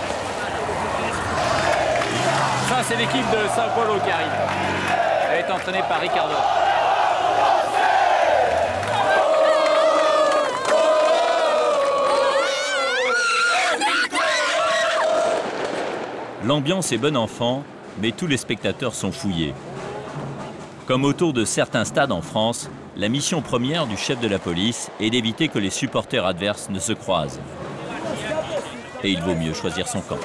Speaker 3: Ça, c'est l'équipe de Sao Paulo qui arrive. Elle est entraînée par Ricardo.
Speaker 1: L'ambiance est bon enfant, mais tous les spectateurs sont fouillés. Comme autour de certains stades en France, la mission première du chef de la police est d'éviter que les supporters adverses ne se croisent. Et il vaut mieux choisir son camp.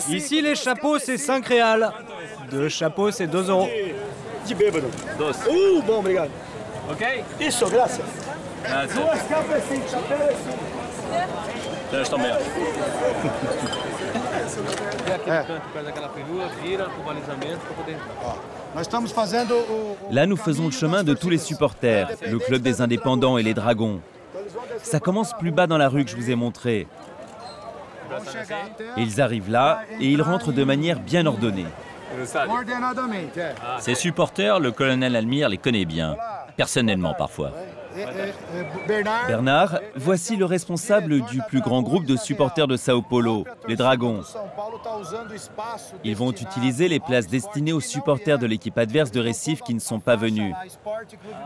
Speaker 11: Ici, les chapeaux, c'est 5 réals. 2 chapeaux, c'est 2 €.
Speaker 19: Bom, obrigado.
Speaker 3: Ok?
Speaker 19: Isso, graças.
Speaker 3: Duas capas assim, chapéu assim.
Speaker 1: Je t'en mets.
Speaker 8: Là, nous faisons le chemin de tous les supporters, le club des indépendants et les dragons. Ça commence plus bas dans la rue que je vous ai montré. Ils arrivent là et ils rentrent de manière bien ordonnée.
Speaker 1: Ces supporters, le colonel Almir les connaît bien, personnellement parfois.
Speaker 8: Bernard, voici le responsable du plus grand groupe de supporters de Sao Paulo, les Dragons. Ils vont utiliser les places destinées aux supporters de l'équipe adverse de Recife qui ne sont pas venus.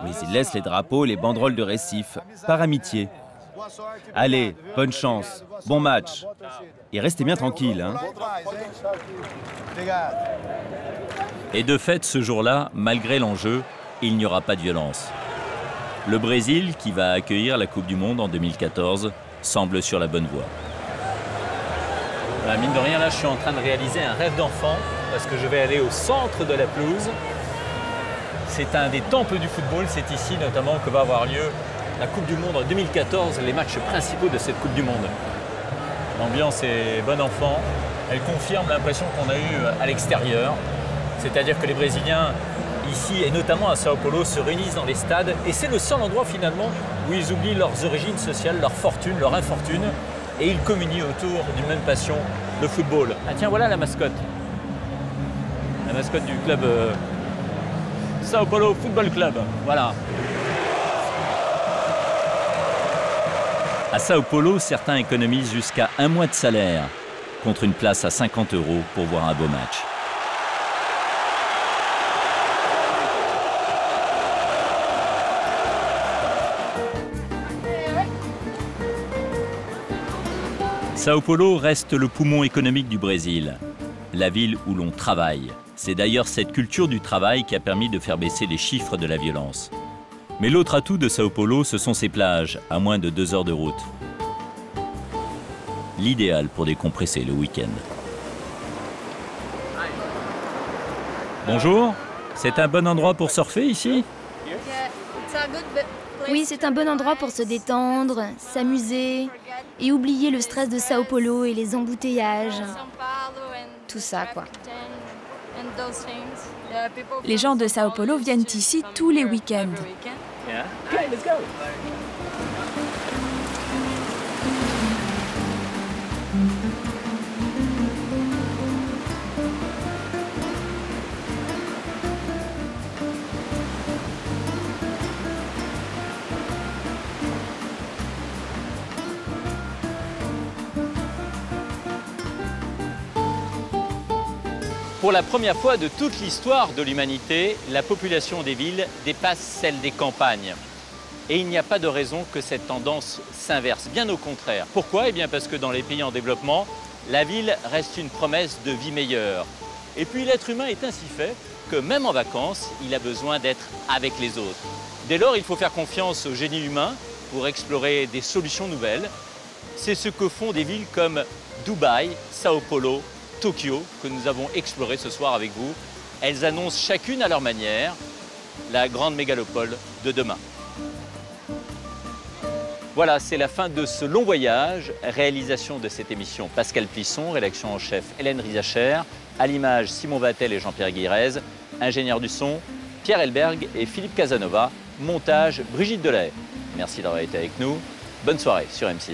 Speaker 8: Mais ils laissent les drapeaux et les banderoles de Recife, par amitié. Allez, bonne chance, bon match. Et restez bien tranquille, hein.
Speaker 1: Et de fait, ce jour-là, malgré l'enjeu, il n'y aura pas de violence. Le Brésil, qui va accueillir la Coupe du Monde en 2014, semble sur la bonne voie. Mine de rien, là, je suis en train de réaliser un rêve d'enfant parce que je vais aller au centre de la pelouse. C'est un des temples du football. C'est ici notamment que va avoir lieu la Coupe du Monde en 2014, les matchs principaux de cette Coupe du Monde. L'ambiance est bon enfant. Elle confirme l'impression qu'on a eue à l'extérieur. C'est-à-dire que les Brésiliens, ici et notamment à Sao Paulo, se réunissent dans les stades. Et c'est le seul endroit finalement où ils oublient leurs origines sociales, leur fortune, leur infortune. Et ils communient autour d'une même passion, le football. Ah tiens, voilà la mascotte. La mascotte du club Sao Paulo Football Club. Voilà. À Sao Paulo, certains économisent jusqu'à 1 mois de salaire contre une place à 50 € pour voir un beau match. Sao Paulo reste le poumon économique du Brésil, la ville où l'on travaille. C'est d'ailleurs cette culture du travail qui a permis de faire baisser les chiffres de la violence. Mais l'autre atout de Sao Paulo, ce sont ses plages, à moins de 2 heures de route. L'idéal pour décompresser le week-end. Bonjour, c'est un bon endroit pour surfer ici?
Speaker 21: Oui, c'est un bon endroit pour se détendre, s'amuser et oublier le stress de Sao Paulo et les embouteillages. Tout ça, quoi.
Speaker 2: Les gens de Sao Paulo viennent ici tous les week-ends.
Speaker 1: Pour la première fois de toute l'histoire de l'humanité, la population des villes dépasse celle des campagnes. Et il n'y a pas de raison que cette tendance s'inverse, bien au contraire. Pourquoi? Eh bien parce que dans les pays en développement, la ville reste une promesse de vie meilleure. Et puis l'être humain est ainsi fait que même en vacances, il a besoin d'être avec les autres. Dès lors, il faut faire confiance au génie humain pour explorer des solutions nouvelles. C'est ce que font des villes comme Dubaï, Sao Paulo, Tokyo, que nous avons exploré ce soir avec vous. Elles annoncent chacune à leur manière la grande mégalopole de demain. Voilà, c'est la fin de ce long voyage. Réalisation de cette émission Pascal Plisson, rédaction en chef Hélène Rizacher, à l'image Simon Vattel et Jean-Pierre Guirez, ingénieur du son Pierre Elberg et Philippe Casanova, montage Brigitte Delahaye. Merci d'avoir été avec nous. Bonne soirée sur M6.